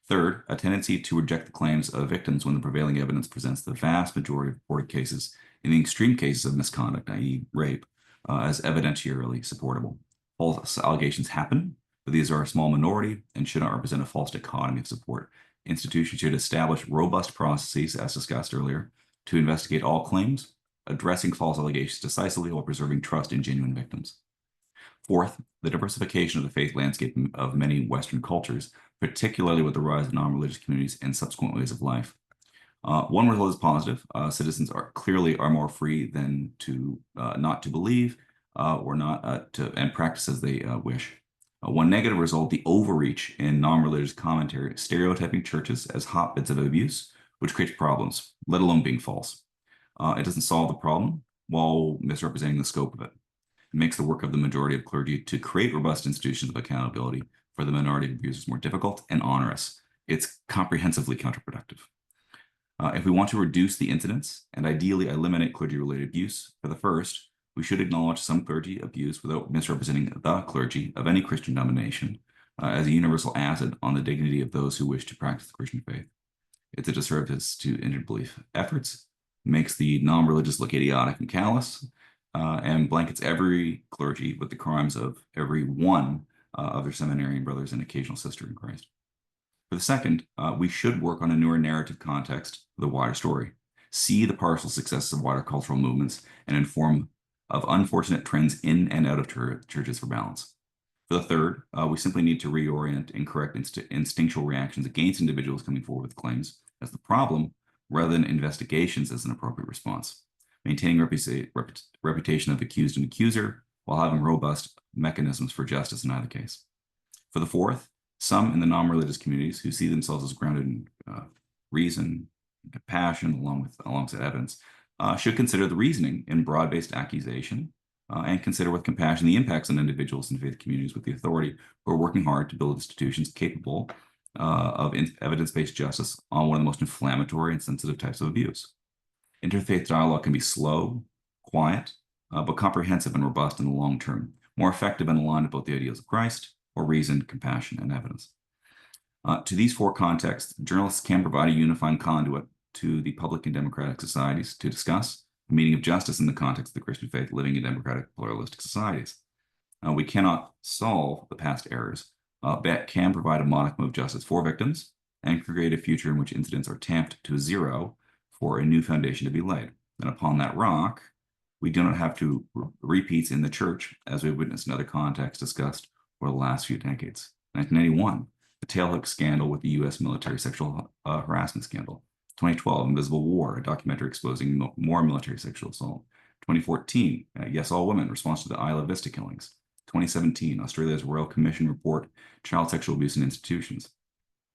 G: Third, a tendency to reject the claims of victims when the prevailing evidence presents the vast majority of reported cases, in the extreme cases of misconduct, i.e. rape, as evidentiarily supportable. False allegations happen, but these are a small minority and should not represent a false dichotomy of support. Institutions should establish robust processes, as discussed earlier, to investigate all claims, addressing false allegations decisively while preserving trust in genuine victims. Fourth, the diversification of the faith landscape of many Western cultures, particularly with the rise of non-religious communities and subsequent ways of life. One result is positive. Citizens are more free than to not to believe or not to and practice as they wish. One negative result, the overreach in non-religious commentary, stereotyping churches as hotbeds of abuse, which creates problems, let alone being false. It doesn't solve the problem while misrepresenting the scope of it. It makes the work of the majority of clergy to create robust institutions of accountability for the minority of abusers more difficult and onerous. It's comprehensively counterproductive. If we want to reduce the incidence and ideally eliminate clergy-related abuse, for the first, we should acknowledge some clergy abuse without misrepresenting the clergy of any Christian denomination as a universal acid on the dignity of those who wish to practice the Christian faith. It's a disservice to inter-belief efforts, makes the non-religious look idiotic and callous, and blankets every clergy with the crimes of every one of their seminarian brothers and occasional sister in Christ. For the second, we should work on a newer narrative context of the wider story, see the partial successes of wider cultural movements, and inform of unfortunate trends in and out of churches for balance. For the third, we simply need to reorient and correct instinctual reactions against individuals coming forward with claims as the problem, rather than investigations as an appropriate response, maintaining reputation of accused and accuser while having robust mechanisms for justice in either case. For the fourth, some in the non-religious communities who see themselves as grounded in reason, and compassion, alongside evidence, should consider the reasoning in broad-based accusation and consider with compassion the impacts on individuals and faith communities with the authority who are working hard to build institutions capable of evidence-based justice on one of the most inflammatory and sensitive types of abuse. Interfaith dialogue can be slow, quiet, but comprehensive and robust in the long term, more effective and aligned with both the ideals of Christ, or reason, compassion, and evidence. To these four contexts, journalists can provide a unifying conduit to the public and democratic societies to discuss the meaning of justice in the context of the Christian faith living in democratic pluralistic societies. We cannot solve the past errors, but can provide a modicum of justice for victims and create a future in which incidents are tamped to zero for a new foundation to be laid. And upon that rock, we do not have to repeats in the church, as we've witnessed in other contexts discussed over the last few decades. 1991, the tailhook scandal with the U.S. military sexual harassment scandal. 2012, Invisible War, a documentary exposing more military sexual assault. 2014, Yes All Women, response to the Isla Vista killings. 2017, Australia's Royal Commission report, Child Sexual Abuse in Institutions.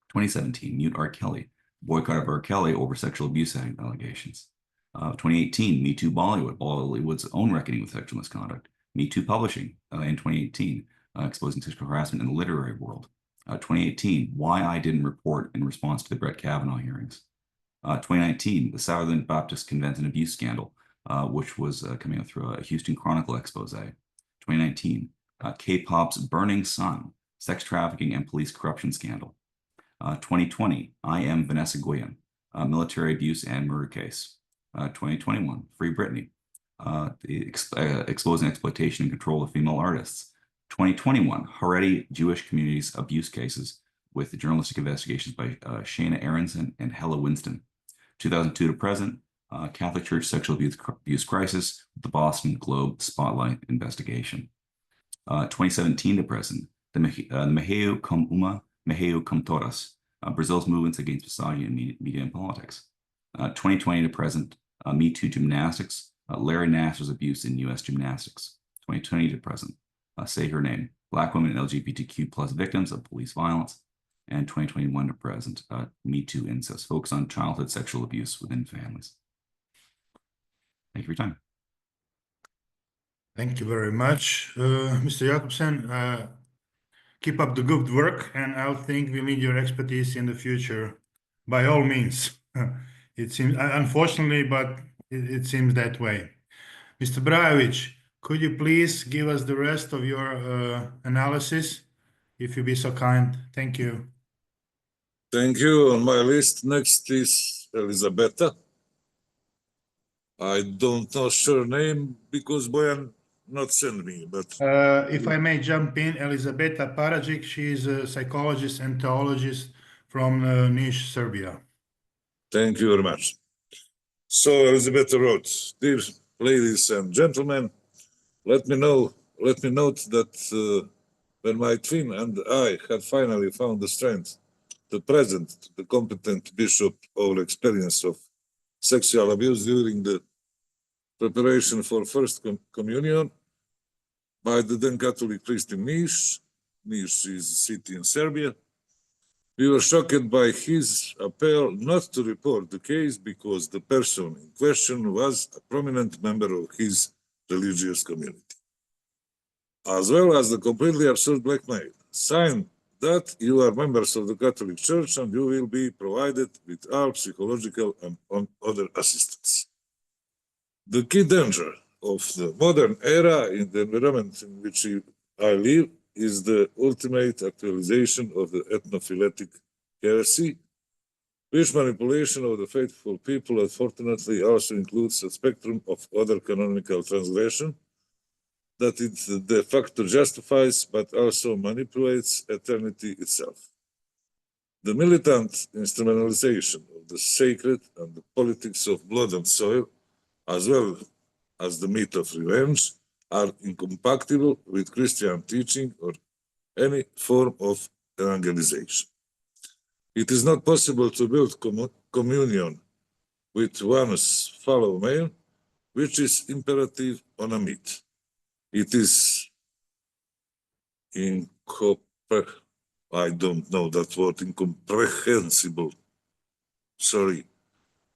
G: 2017, Mute R. Kelly, boycott of R. Kelly over sexual abuse allegations. 2018, Me Too Bollywood, Bollywood's own reckoning with sexual misconduct. Me Too Publishing in 2018, exposing sexual harassment in the literary world. 2018, Why I Didn't Report in response to the Brett Kavanaugh hearings. 2019, the Southern Baptist Convention abuse scandal, which was coming out through a Houston Chronicle expose. 2019, K-pop's Burning Sun, sex trafficking and police corruption scandal. 2020, I Am Vanessa Guillen, military abuse and murder case. 2021, Free Britney, exposing exploitation and control of female artists. 2021, Haredi Jewish communities abuse cases with journalistic investigations by Shana Aronson and Hella Winston. 2002 to present, Catholic Church sexual abuse crisis with the Boston Globe Spotlight investigation. 2017 to present, the Meheu com Uma, Meheu com Todas, Brazil's movements against misogyny in media and politics. 2020 to present, Me Too gymnastics, Larry Nassar's abuse in U.S. gymnastics. 2020 to present, Say Her Name, Black women and LGBTQ plus victims of police violence. And 2021 to present, Me Too incest, focus on childhood sexual abuse within families. Thank you for your time.
A: Thank you very much, Mr. Jakobsen. Keep up the good work, and I think we need your expertise in the future, by all means. It seems, unfortunately, but it seems that way. Mr. Brajovic, could you please give us the rest of your analysis, if you be so kind? Thank you.
C: Thank you. On my list next is Elisabetta. I don't know her name because Bojan not sent me, but
A: if I may jump in, Elisabetta Parajic, she is a psychologist and theologist from Niš, Serbia.
C: thank you very much. So Elisabetta wrote, "Dear ladies and gentlemen, let me note that when my twin and I had finally found the strength to present the competent bishop our experience of sexual abuse during the preparation for First Communion by the then Catholic priest in Niš, Niš is a city in Serbia. We were shocked by his appeal not to report the case because the person in question was a prominent member of his religious community, as well as the completely absurd blackmail. Sign that you are members of the Catholic Church and you will be provided with all psychological and other assistance. The key danger of the modern era in the environment in which I live is the ultimate actualization of the ethnophiletic heresy, which manipulation of the faithful people unfortunately also includes a spectrum of other canonical transgression that it de facto justifies but also manipulates eternity itself. The militant instrumentalization of the sacred and the politics of blood and soil, as well as the myth of revenge, are incompatible with Christian teaching or any form of evangelization. It is not possible to build communion with one's fellow man, which is imperative on a myth. It is I don't know that word, incomprehensible, sorry,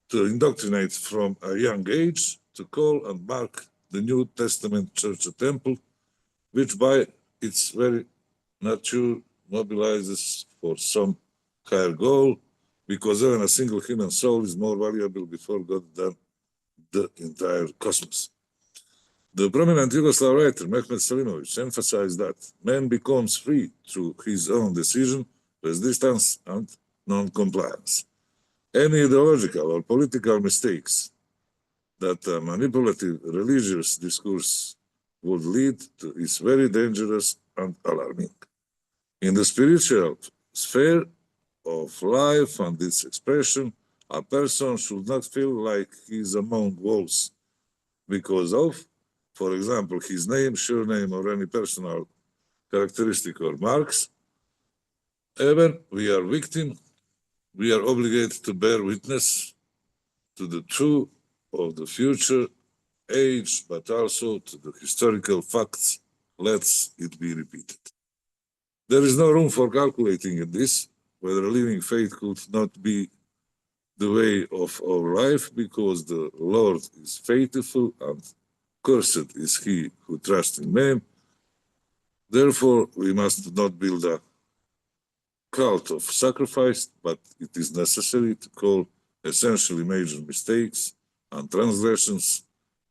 C: to indoctrinate from a young age, to call and mark the New Testament church a temple, which by its very nature mobilizes for some higher goal, because even a single human soul is more valuable before God than the entire cosmos. The prominent Yugoslav writer Mehmet Selimovic emphasized that man becomes free through his own decision, resistance, and non-compliance. Any ideological or political mistakes that a manipulative religious discourse would lead to is very dangerous and alarming. In the spiritual sphere of life and its expression, a person should not feel like he is among wolves because of, for example, his name, surname, or any personal characteristic or marks. Even we are victim, we are obligated to bear witness to the truth of the future age, but also to the historical facts. Let it be repeated. There is no room for calculating in this, whether a living faith could not be the way of our life, because the Lord is faithful and cursed is he who trusts in man. Therefore, we must not build a cult of sacrifice, but it is necessary to call essentially major mistakes and transgressions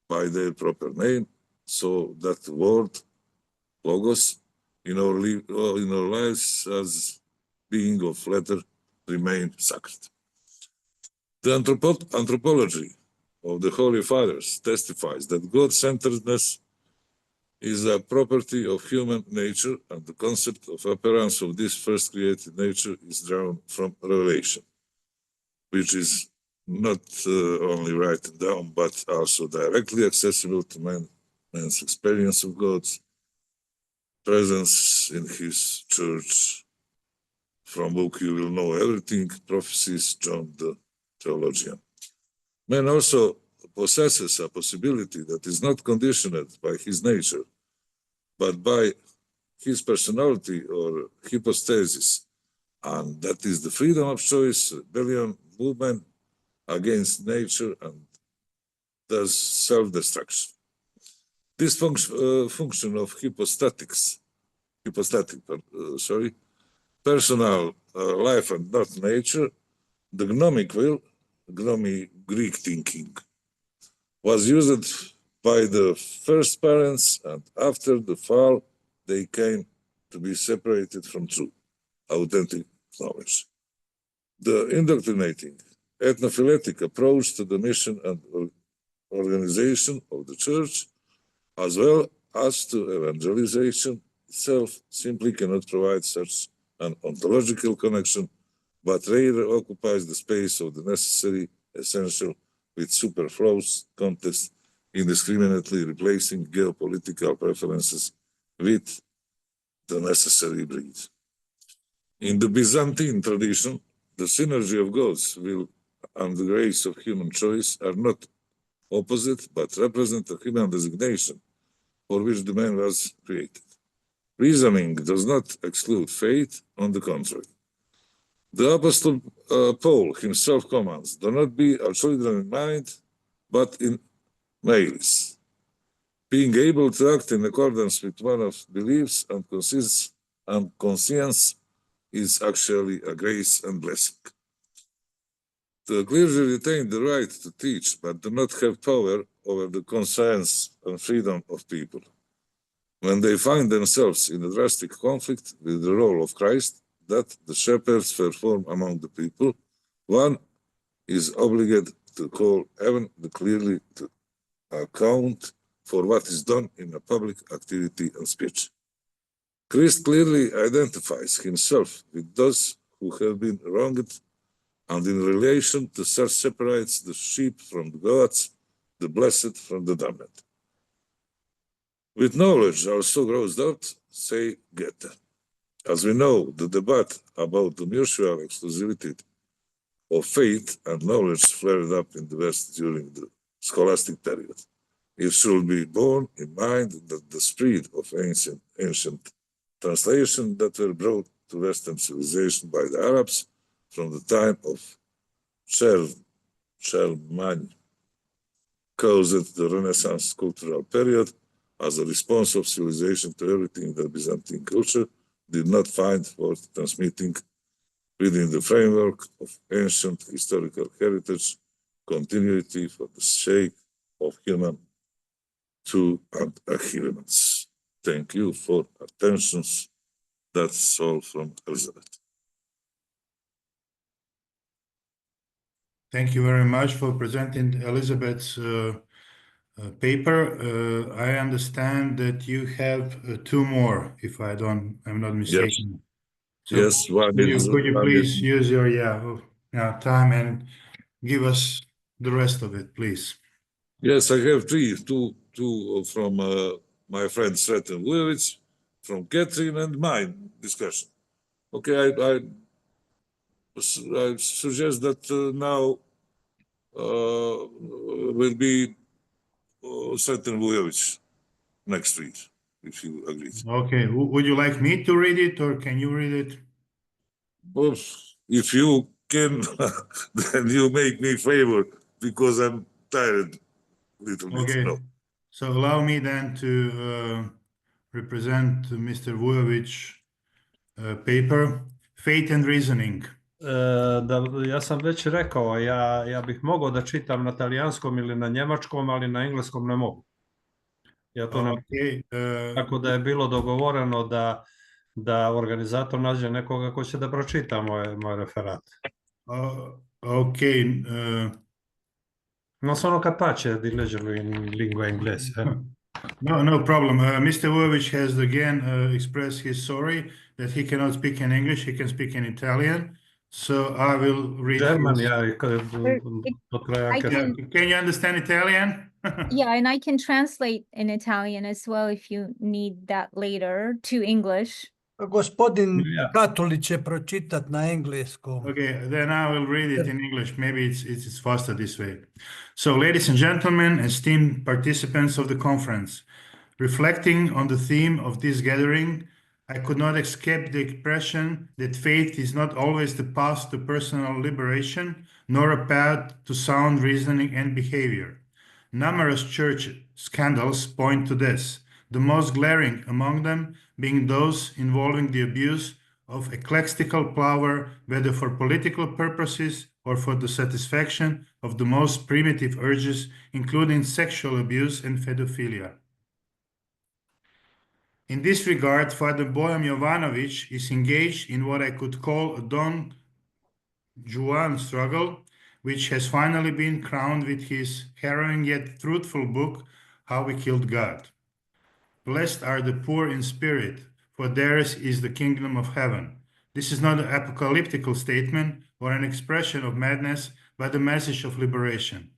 C: by their proper name, so that the word, logos, in our lives as being of letter remain sacred. The anthropology of the Holy Fathers testifies that God-centeredness is a property of human nature, and the concept of appearance of this first created nature is drawn from Revelation, which is not only written down, but also directly accessible to man's experience of God's presence in his church. From book You Will Know Everything, Prophecies, John the Theologian. Man also possesses a possibility that is not conditioned by his nature, but by his personality or hypostasis, and that is the freedom of choice, rebellion, movement against nature, and thus self-destruction. This function of personal life and not nature, the gnomic will, gnomy Greek thinking, was used by the first parents, and after the fall, they came to be separated from true, authentic knowledge. The indoctrinating, ethnophiletic approach to the mission and organization of the church, as well as to evangelization itself, simply cannot provide such an ontological connection, but rather occupies the space of the necessary, essential, with superfluous context, indiscriminately replacing geopolitical preferences with the necessary breed. In the Byzantine tradition, the synergy of God's will and the grace of human choice are not opposite, but represent a human designation for which the man was created. Reasoning does not exclude faith, on the contrary. The Apostle Paul himself commands, do not be our children in mind, but in malice. Being able to act in accordance with one's beliefs and conscience is actually a grace and blessing. The clergy retain the right to teach, but do not have power over the conscience and freedom of people. When they find themselves in a drastic conflict with the role of Christ that the shepherds perform among the people, one is obligated to call heaven clearly to account for what is done in a public activity and speech. Christ clearly identifies himself with those who have been wronged, and in relation to such separates the sheep from the goats, the blessed from the damned. With knowledge also grows doubt, say Goethe. As we know, the debate about the mutual exclusivity of faith and knowledge flared up in the West during the scholastic period. It should be borne in mind that the spread of ancient translations that were brought to Western civilization by the Arabs from the time of Charlemagne caused the Renaissance cultural period as a response of civilization to everything that Byzantine culture did not find worth transmitting within the framework of ancient historical heritage continuity for the sake of human true and adherence. Thank you for attention. That's all from Elizabeth.
A: Thank you very much for presenting Elizabeth's paper. I understand that you have two more, if I'm not mistaken.
C: Yes.
A: So could you please use your time and give us the rest of it, please?
C: Yes, I have two from my friend Sreten Vujovic, from Catherine and mine discussion. Okay, I suggest that now will be Sreten Vujovic next week, if you agree.
A: Okay, would you like me to read it or can you read it?
C: Well, if you can, then you make me favor because I'm tired a little bit.
A: Okay,
C: No.
A: so allow me then to represent Mr. Vujovic paper, Faith and Reasoning.
B: Ja sam već rekao, ja bih mogao da čitam na talijanskom ili na njemačkom, ali na engleskom ne mogu. Ja to ne mogu. Tako da je bilo dogovoreno da organizator nađe nekoga ko će da pročita moj referat.
A: Okay.
B: Non sono capace di leggerlo in lingua inglese.
A: No problem. Mr. Vujovic has again expressed his sorry that he cannot speak in English. He can speak in Italian. So I will read.
B: German,
A: Can you understand Italian?
F: Yeah, and I can translate in Italian as well if you need that later to English.
H: Gospodin Katolić će pročitat na engleskom.
A: Okay, then I will read it in English. Maybe it's faster this way. So, ladies and gentlemen, esteemed participants of the conference, reflecting on the theme of this gathering, I could not escape the impression that faith is not always the path to personal liberation, nor a path to sound reasoning and behavior. Numerous church scandals point to this, the most glaring among them being those involving the abuse of ecclesiastical power, whether for political purposes or for the satisfaction of the most primitive urges, including sexual abuse and pedophilia. In this regard, Father Bojan Jovanovic is engaged in what I could call a Don Juan struggle, which has finally been crowned with his harrowing yet truthful book, How We Killed God. Blessed are the poor in spirit, for theirs is the kingdom of heaven. This is not an apocalyptical statement or an expression of madness, but a message of liberation.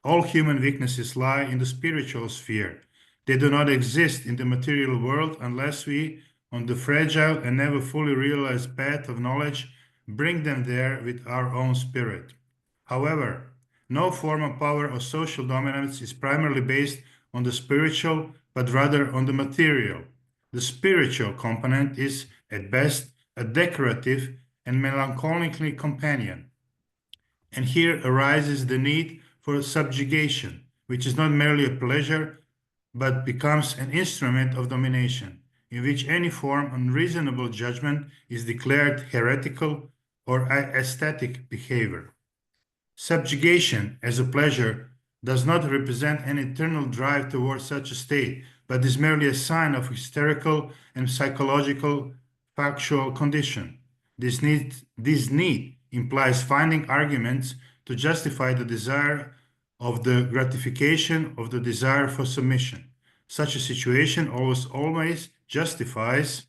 A: All human weaknesses lie in the spiritual sphere. They do not exist in the material world unless we, on the fragile and never fully realized path of knowledge, bring them there with our own spirit. However, no form of power or social dominance is primarily based on the spiritual, but rather on the material. The spiritual component is, at best, a decorative and melancholy companion. And here arises the need for subjugation, which is not merely a pleasure, but becomes an instrument of domination, in which any form of unreasonable judgment is declared heretical or aesthetic behavior. Subjugation as a pleasure does not represent an internal drive towards such a state, but is merely a sign of hysterical and psychological factual condition. This need implies finding arguments to justify the desire of the gratification of the desire for submission. Such a situation always justifies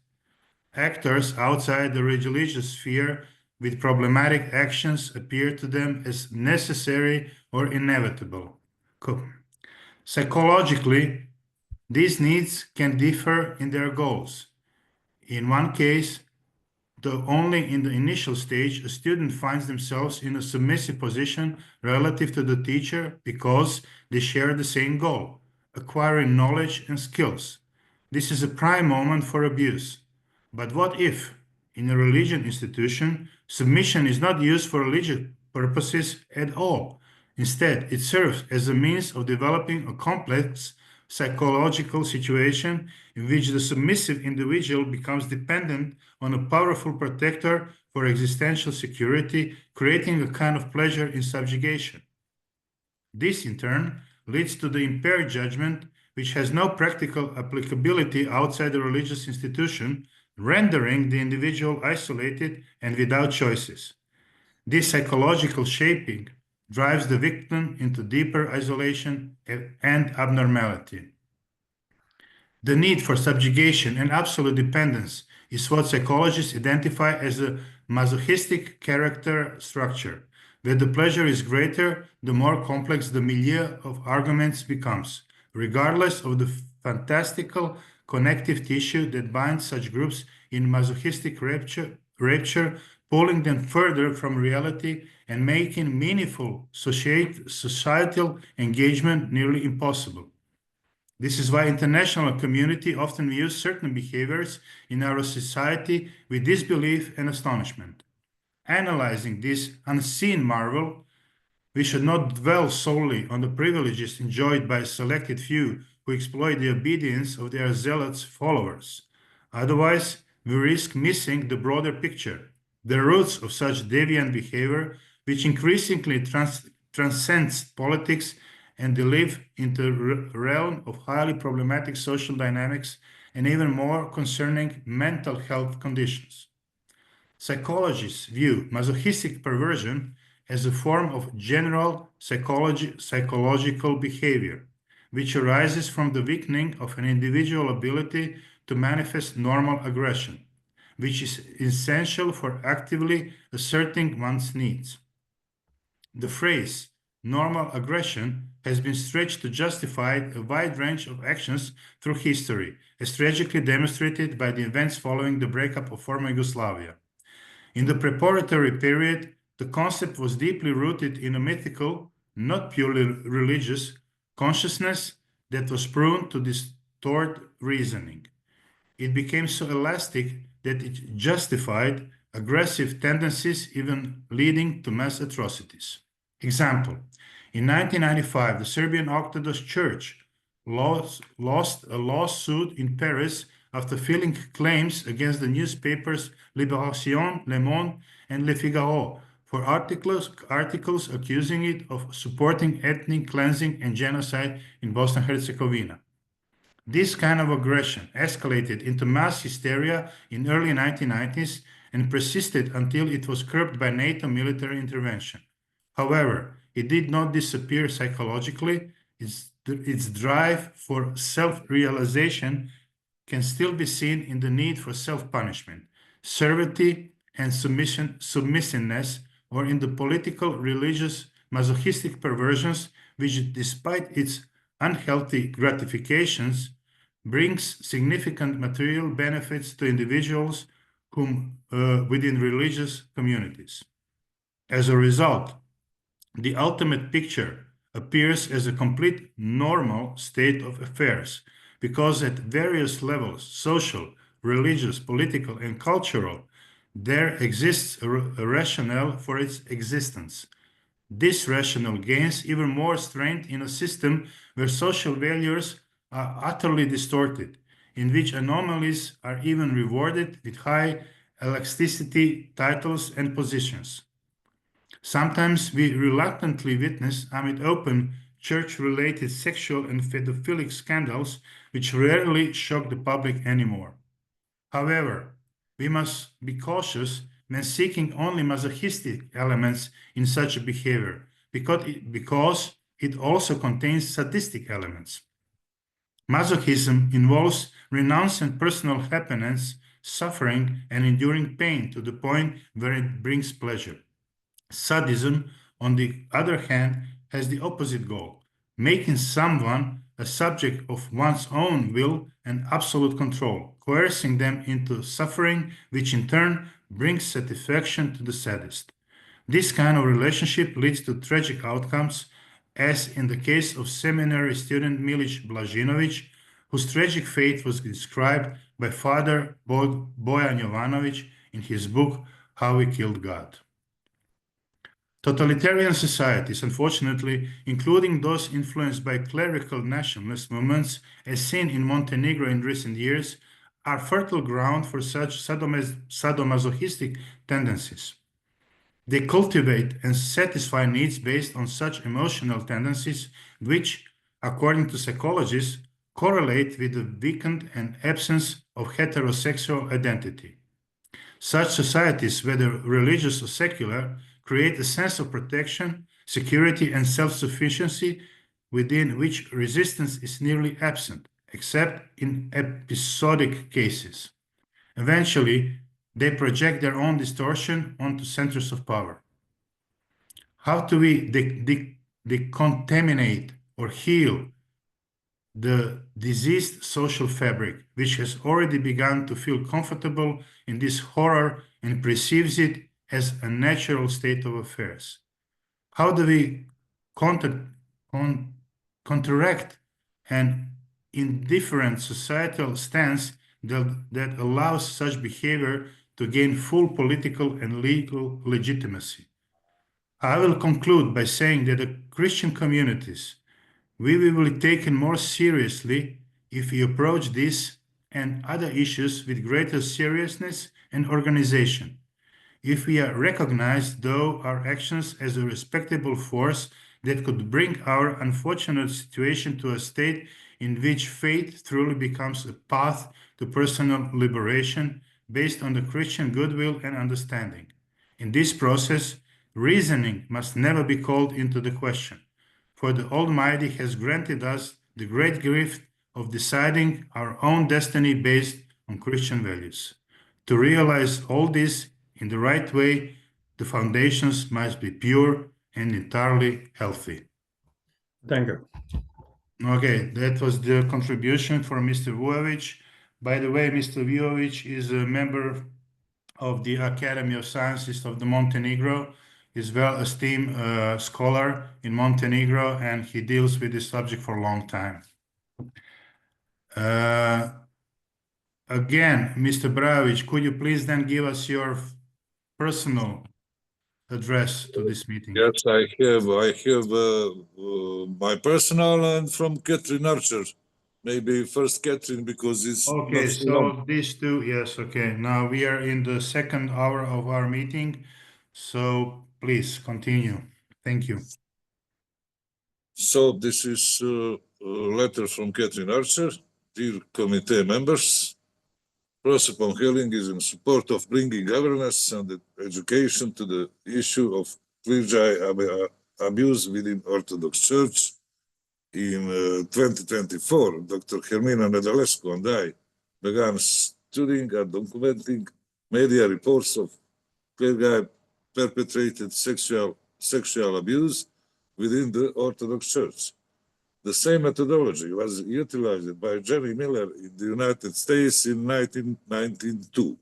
A: actors outside the religious sphere with problematic actions appear to them as necessary or inevitable. Psychologically, these needs can differ in their goals. In one case, though only in the initial stage, a student finds themselves in a submissive position relative to the teacher because they share the same goal, acquiring knowledge and skills. This is a prime moment for abuse. But what if, in a religion institution, submission is not used for religious purposes at all? Instead, it serves as a means of developing a complex psychological situation in which the submissive individual becomes dependent on a powerful protector for existential security, creating a kind of pleasure in subjugation. This, in turn, leads to the impaired judgment, which has no practical applicability outside the religious institution, rendering the individual isolated and without choices. This psychological shaping drives the victim into deeper isolation and abnormality. The need for subjugation and absolute dependence is what psychologists identify as a masochistic character structure, where the pleasure is greater, the more complex the milieu of arguments becomes, regardless of the fantastical connective tissue that binds such groups in masochistic rapture, pulling them further from reality and making meaningful societal engagement nearly impossible. This is why international community often views certain behaviors in our society with disbelief and astonishment. Analyzing this unseen marvel, we should not dwell solely on the privileges enjoyed by a selected few who exploit the obedience of their zealous followers. Otherwise, we risk missing the broader picture, the roots of such deviant behavior, which increasingly transcends politics and live into the realm of highly problematic social dynamics and even more concerning mental health conditions. Psychologists view masochistic perversion as a form of general psychological behavior, which arises from the weakening of an individual's ability to manifest normal aggression, which is essential for actively asserting one's needs. The phrase normal aggression has been stretched to justify a wide range of actions through history, as tragically demonstrated by the events following the breakup of former Yugoslavia. In the preparatory period, the concept was deeply rooted in a mythical, not purely religious, consciousness that was prone to distort reasoning. It became so elastic that it justified aggressive tendencies, even leading to mass atrocities. Example, in 1995, the Serbian Orthodox Church lost a lawsuit in Paris after filing claims against the newspapers Libération, Le Monde, and Le Figaro for articles accusing it of supporting ethnic cleansing and genocide in Bosnia and Herzegovina. This kind of aggression escalated into mass hysteria in early 1990s and persisted until it was curbed by NATO military intervention. However, it did not disappear psychologically. Its drive for self-realization can still be seen in the need for self-punishment, servitude, and submissiveness, or in the political, religious, masochistic perversions, which, despite its unhealthy gratifications, brings significant material benefits to individuals within religious communities. As a result, the ultimate picture appears as a complete normal state of affairs, because at various levels, social, religious, political, and cultural, there exists a rationale for its existence. This rationale gains even more strength in a system where social values are utterly distorted, in which anomalies are even rewarded with high elasticity titles and positions. Sometimes we reluctantly witness amid open church-related sexual and pedophilic scandals, which rarely shock the public anymore. However, we must be cautious when seeking only masochistic elements in such a behavior, because it also contains sadistic elements. Masochism involves renouncing personal happiness, suffering, and enduring pain to the point where it brings pleasure. Sadism, on the other hand, has the opposite goal, making someone a subject of one's own will and absolute control, coercing them into suffering, which in turn brings satisfaction to the sadist. This kind of relationship leads to tragic outcomes, as in the case of seminary student Milić Blažinović, whose tragic fate was described by Father Bojan Jovanović in his book, How We Killed God. Totalitarian societies, unfortunately, including those influenced by clerical nationalist movements, as seen in Montenegro in recent years, are fertile ground for such sadomasochistic tendencies. They cultivate and satisfy needs based on such emotional tendencies, which, according to psychologists, correlate with the weakened and absence of heterosexual identity. Such societies, whether religious or secular, create a sense of protection, security, and self-sufficiency within which resistance is nearly absent, except in episodic cases. Eventually, they project their own distortion onto centers of power. How do we decontaminate or heal the diseased social fabric, which has already begun to feel comfortable in this horror and perceives it as a natural state of affairs? How do we counteract an indifferent societal stance that allows such behavior to gain full political and legal legitimacy? I will conclude by saying that the Christian communities, we will be taken more seriously if we approach this and other issues with greater seriousness and organization. If we are recognized, though, our actions as a respectable force that could bring our unfortunate situation to a state in which faith truly becomes a path to personal liberation based on the Christian goodwill and understanding. In this process, reasoning must never be called into the question, for the Almighty has granted us the great gift of deciding our own destiny based on Christian values. To realize all this in the right way, the foundations must be pure and entirely healthy.
B: Thank you.
A: Okay, that was the contribution from Mr. Vujović. By the way, Mr. Vujović is a member of the Academy of Sciences of the Montenegro. He's well-esteemed scholar in Montenegro, and he deals with this subject for a long time. Again, Mr. Brajović, could you please then give us your personal address to this meeting?
C: Yes, I have my personal and from Catherine Archer. Maybe first Catherine, because it's
A: okay.
C: Not so
A: So
C: long.
A: these two, yes. Okay. Now we are in the second hour of our meeting, so please continue. Thank you.
C: So this is a letter from Catherine Archer. Dear committee members, Cross upon Healing is in support of bringing awareness and education to the issue of clergy abuse within Orthodox Church. In 2024, Dr. Hermina Nedalescu and I began studying and documenting media reports of clergy perpetrated sexual abuse within the Orthodox Church. The same methodology was utilized by Jenny Miller in the United States in 1992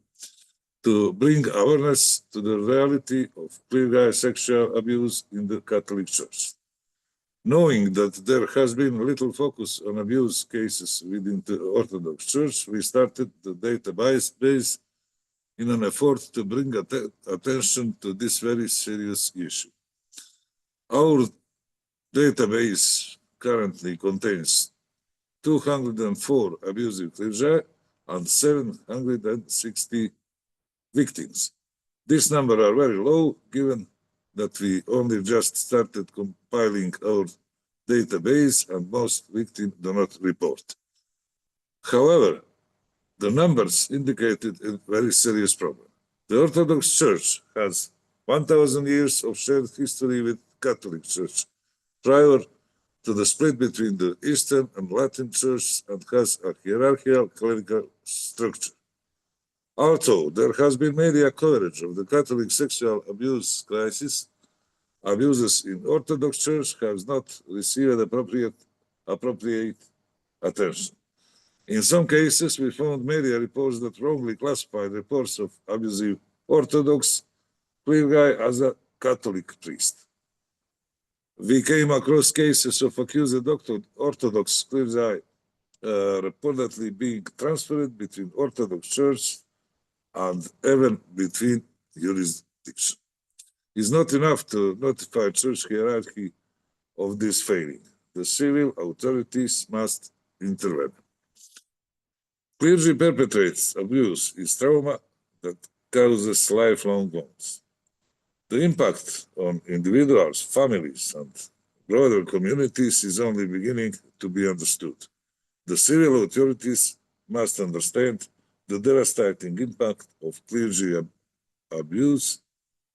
C: to bring awareness to the reality of clergy sexual abuse in the Catholic Church. Knowing that there has been little focus on abuse cases within the Orthodox Church, we started the database in an effort to bring attention to this very serious issue. Our database currently contains 204 abusive clergy and 760 victims. This number are very low, given that we only just started compiling our database and most victims do not report. However, the numbers indicated a very serious problem. The Orthodox Church has 1,000 years of shared history with Catholic Church prior to the split between the Eastern and Latin Church, and has a hierarchical clerical structure. Although there has been media coverage of the Catholic sexual abuse crisis, abuses in Orthodox Church have not received appropriate attention. In some cases, we found media reports that wrongly classified reports of abusive Orthodox clergy as a Catholic priest. We came across cases of accused Orthodox clergy reportedly being transferred between Orthodox Church and even between jurisdictions. It's not enough to notify church hierarchy of this failing. The civil authorities must intervene. Clergy perpetrates abuse is trauma that causes lifelong wounds. The impact on individuals, families, and broader communities is only beginning to be understood. The civil authorities must understand the devastating impact of clergy abuse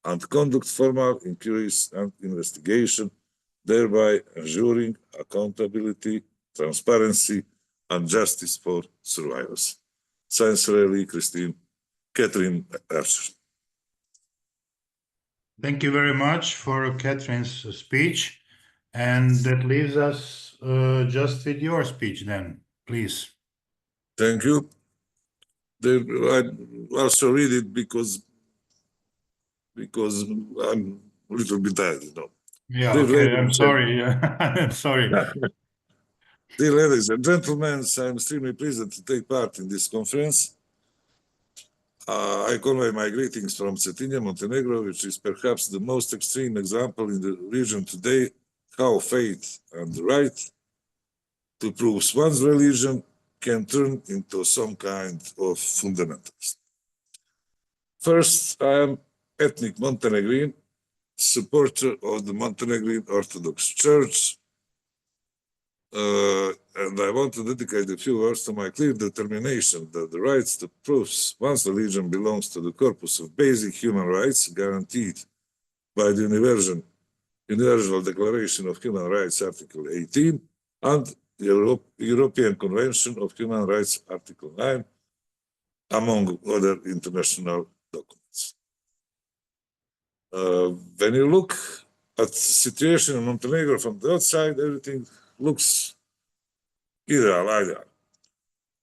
C: and conduct formal inquiries and investigation, thereby ensuring accountability, transparency, and justice for survivors. Sincerely, Catherine Archer.
A: Thank you very much for Catherine's speech. And that leaves us just with your speech then, please.
C: Thank you. I also read it because I'm a little bit tired, you know.
A: Yeah, okay, I'm sorry. I'm sorry.
C: Dear ladies and gentlemen, I'm extremely pleased to take part in this conference. I convey my greetings from Cetinje, Montenegro, which is perhaps the most extreme example in the region today, how faith and the right to prove one's religion can turn into some kind of fundamentalist. First, I am ethnic Montenegrin, supporter of the Montenegrin Orthodox Church, and I want to dedicate a few words to my clear determination that the rights to prove one's religion belongs to the corpus of basic human rights guaranteed by the Universal Declaration of Human Rights, Article 18, and the European Convention of Human Rights, Article 9, among other international documents. When you look at the situation in Montenegro from the outside, everything looks ideal.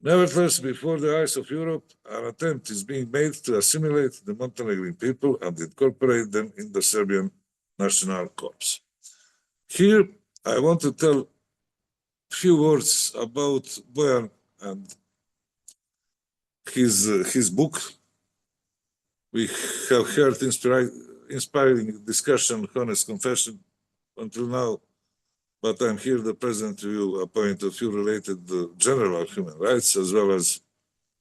C: Nevertheless, before the eyes of Europe, an attempt is being made to assimilate the Montenegrin people and incorporate them in the Serbian National Corps. Here, I want to tell a few words about Bojan and his book. We have heard inspiring discussion, honest confession until now, but I'm here to present to you a point of view related to general human rights as well as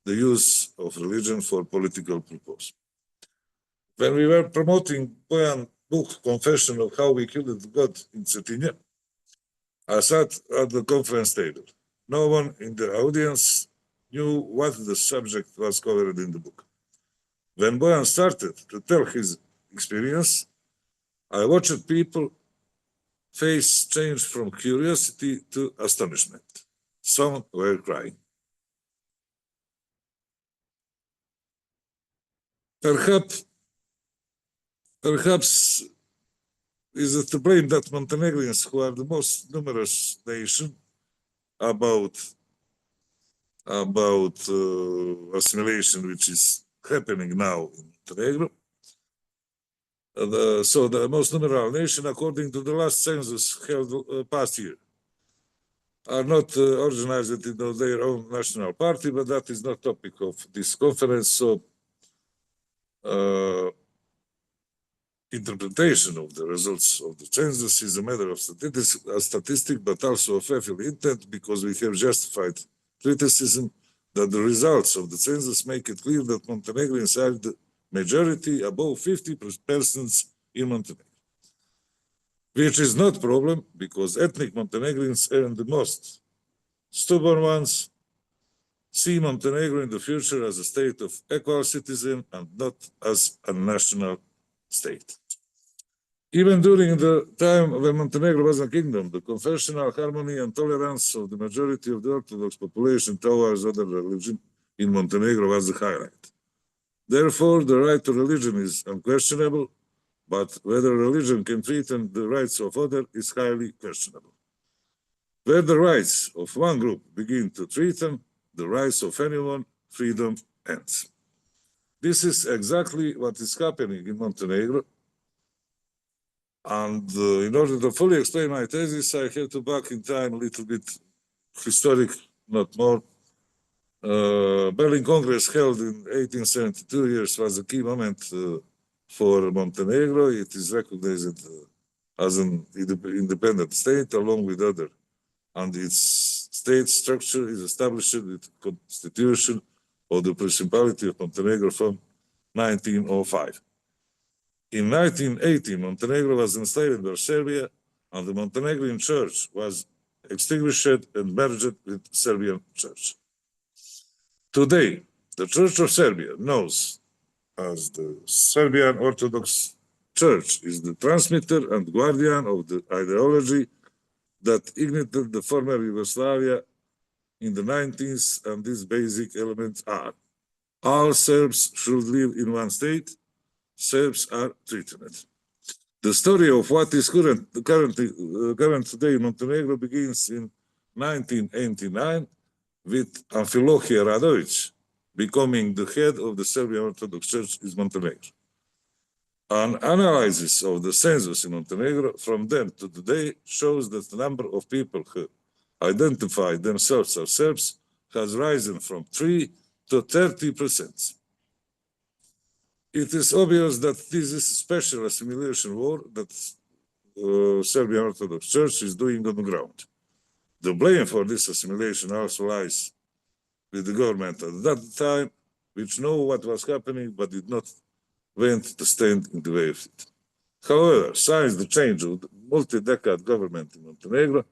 C: the use of religion for political purpose. When we were promoting Bojan's book, Confession of How We Killed God in Cetinje, I sat at the conference table. No one in the audience knew what the subject was covered in the book. When Bojan started to tell his experience, I watched people face change from curiosity to astonishment. Some were crying. Perhaps is it to blame that Montenegrins, who are the most numerous nation, about assimilation which is happening now in Montenegro. So the most numeral nation, according to the last census held past year, are not organized in their own national party, but that is not topic of this conference. So interpretation of the results of the census is a matter of statistics, but also of ethical intent, because we have justified criticism that the results of the census make it clear that Montenegrins are the majority, above 50% in Montenegro, which is not a problem because ethnic Montenegrins are the most stubborn ones, see Montenegro in the future as a state of equal citizen and not as a national state. Even during the time when Montenegro was a kingdom, the confessional harmony and tolerance of the majority of the Orthodox population towards other religion in Montenegro was the highlight. Therefore, the right to religion is unquestionable, but whether religion can threaten the rights of others is highly questionable. Where the rights of one group begin to threaten the rights of anyone, freedom ends. This is exactly what is happening in Montenegro. And in order to fully explain my thesis, I have to back in time a little bit historic, not more. Berlin Congress held in 1872 years was a key moment for Montenegro. It is recognized as an independent state along with other, and its state structure is established with the constitution of the Principality of Montenegro from 1905. In 1980, Montenegro was enslaved by Serbia, and the Montenegrin church was extinguished and merged with Serbian church. Today, the Church of Serbia, known as the Serbian Orthodox Church, is the transmitter and guardian of the ideology that ignited the former Yugoslavia in the 90s, and these basic elements are: all Serbs should live in one state, Serbs are threatened. The story of what is current today in Montenegro begins in 1989 with Amfilohije Radović becoming the head of the Serbian Orthodox Church in Montenegro. An analysis of the census in Montenegro from then to today shows that the number of people who identify themselves as Serbs has risen from 3 to 30%. It is obvious that this is a special assimilation war that Serbian Orthodox Church is doing on the ground. The blame for this assimilation also lies with the government at that time, which knew what was happening but did not want to stand in the way of it. However, since the change of the multi-decade government in Montenegro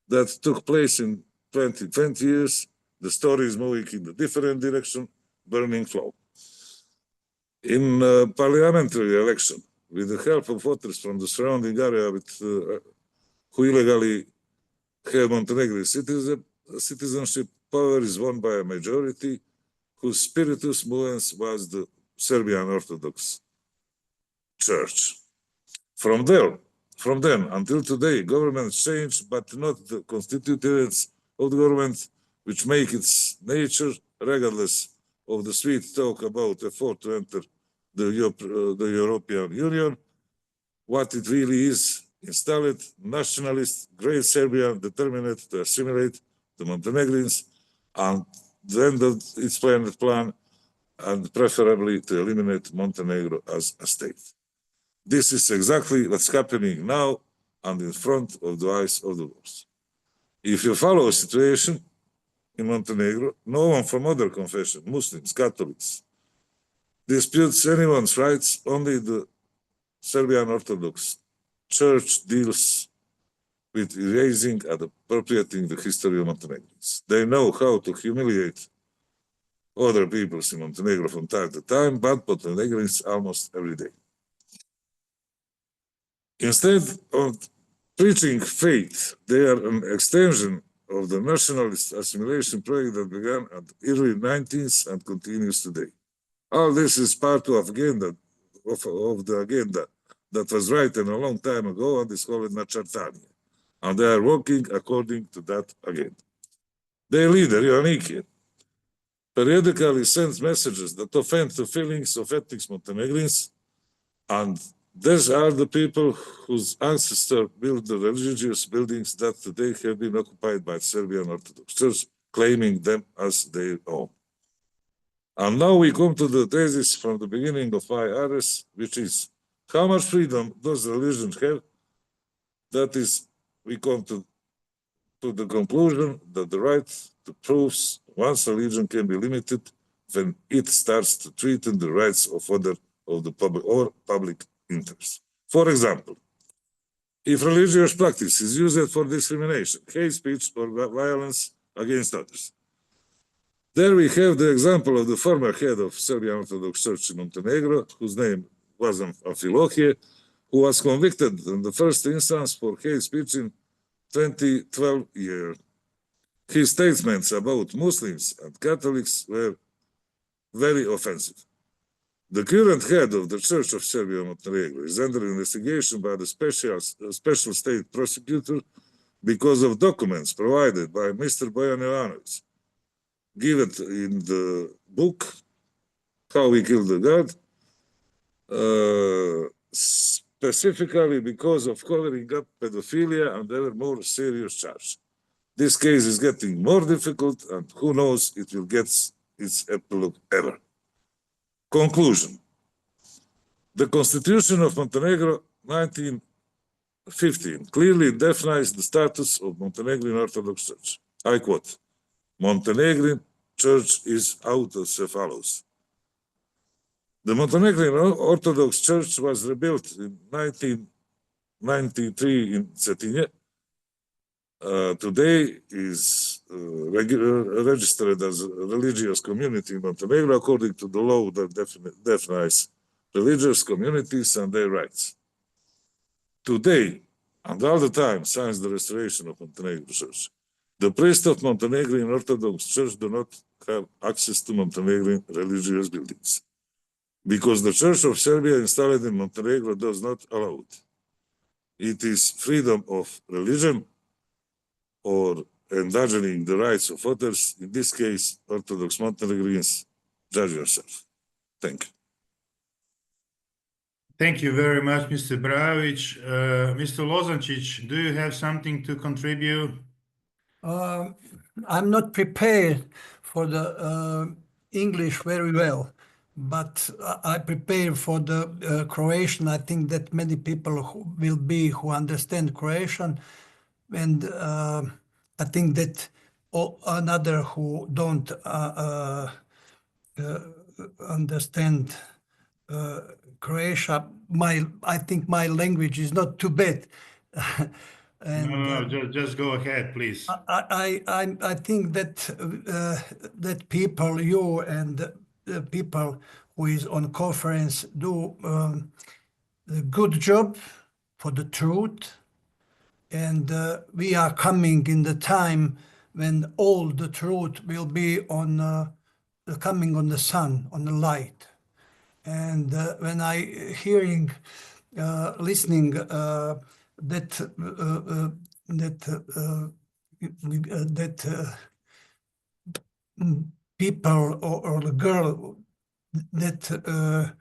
C: that took place in 20 years, the story is moving in a different direction, burning flow. In parliamentary election, with the help of voters from the surrounding area who illegally have Montenegrin citizenship, power is won by a majority whose spiritus movens was the Serbian Orthodox Church. From then until today, governments change, but not the constituents of the government, which make its nature, regardless of the sweet talk about effort to enter the European Union, what it really is: installed nationalist, great Serbia determined to assimilate the Montenegrins and the end of its plan, and preferably to eliminate Montenegro as a state. This is exactly what's happening now and in front of the eyes of the world. If you follow a situation in Montenegro, no one from other confession, Muslims, Catholics, disputes anyone's rights. Only the Serbian Orthodox Church deals with erasing and appropriating the history of Montenegrins. They know how to humiliate other peoples in Montenegro from time to time, but Montenegrins almost every day. Instead of preaching faith, they are an extension of the nationalist assimilation project that began at the early 90s and continues today. All this is part of the agenda that was written a long time ago and is called Načrtanje, and they are working according to that agenda. Their leader, Joannikije, periodically sends messages that offend the feelings of ethnic Montenegrins, and These are the people whose ancestors built the religious buildings that today have been occupied by the Serbian Orthodox Church, claiming them as their own. And now we come to the thesis from the beginning of my address, which is, how much freedom does religion have? That is, we come to the conclusion that the right to proofs one's religion can be limited when it starts to threaten the rights of other of the public or public interest. For example, if religious practice is used for discrimination, hate speech, or violence against others. There we have the example of the former head of Serbian Orthodox Church in Montenegro, whose name was Amfilohije, who was convicted in the first instance for hate speech in 2012 year. His statements about Muslims and Catholics were very offensive. The current head of the Church of Serbia Montenegro is under investigation by the special state prosecutor because of documents provided by Mr. Bojan Jovanović, given in the book How We Killed the God, specifically because of covering up pedophilia and ever more serious charges. This case is getting more difficult, and who knows, it will get its epilogue ever. Conclusion. The Constitution of Montenegro 1915 clearly defines the status of Montenegrin Orthodox Church. I quote, Montenegrin Church is autocephalous. The Montenegrin Orthodox Church was rebuilt in 1993 in Cetinje. Today is registered as a religious community in Montenegro according to the law that defines religious communities and their rights. Today, and all the time since the restoration of Montenegro Church, the priests of Montenegrin Orthodox Church do not have access to Montenegrin religious buildings because the Church of Serbia installed in Montenegro does not allow it. It is freedom of religion or endangering the rights of others, in this case, Orthodox Montenegrins. Judge yourself. Thank you.
A: Thank you very much, Mr. Brajović. Mr. Lozancic, do you have something to contribute?
H: I'm not prepared for the English very well, but I prepare for the Croatian. I think that many people who understand Croatian, and I think that another who don't understand Croatia, I think my language is not too bad. And,
A: no, just go ahead, please.
H: I think that that people, you and the people who is on conference do a good job for the truth, and we are coming in the time when all the truth will be on coming on the sun, on the light. And when I hearing, listening that people or the girl that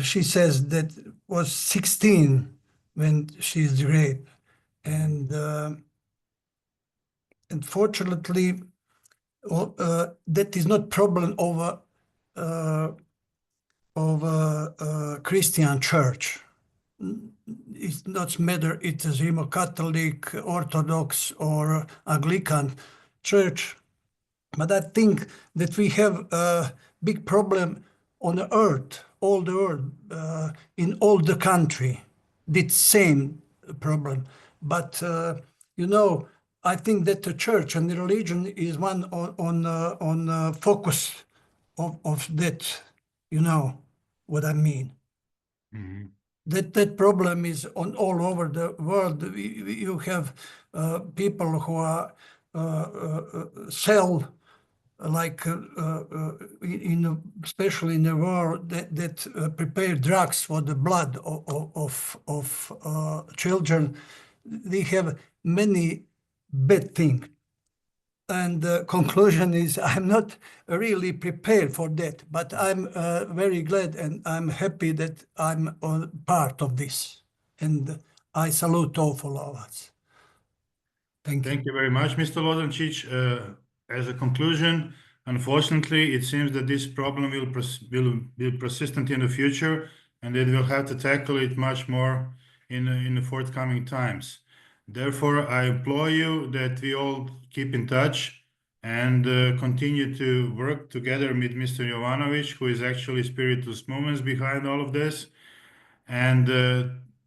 H: she says that was 16 when she's raped, and unfortunately that is not problem of a Christian church. It's not matter it is Catholic, Orthodox, or Anglican church, but I think that we have a big problem on the earth, all the earth, in all the country, the same problem. But you know, I think that the church and the religion is one on focus of that. You know what I mean? Mm-hmm. That problem is on all over the world. You have people who are sell, like especially in the world, that prepare drugs for the blood of children. They have many bad things. And the conclusion is I'm not really prepared for that, but I'm very glad and I'm happy that I'm part of this. And I salute all followers. Thank you.
A: Thank you very much, Mr. Lozancic. As a conclusion, unfortunately, it seems that this problem will be persistent in the future, and that we'll have to tackle it much more in the forthcoming times. Therefore, I implore you that we all keep in touch and continue to work together with Mr. Jovanovic, who is actually spiritus movens behind all of this, and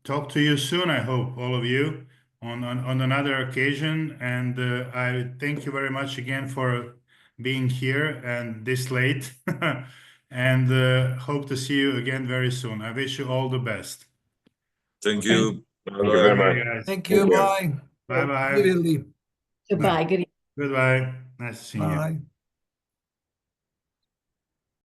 A: talk to you soon, I hope, all of you, on another occasion. And I thank you very much again for being here and this late, and hope to see you again very soon. I wish you all the best.
C: Thank you.
D: Thank you very much.
A: Guys.
H: Thank you.
D: Thank you.
H: Bye.
A: Bye-bye.
H: Really.
E: Goodbye. Good
A: Goodbye. Nice to see you.
H: Bye.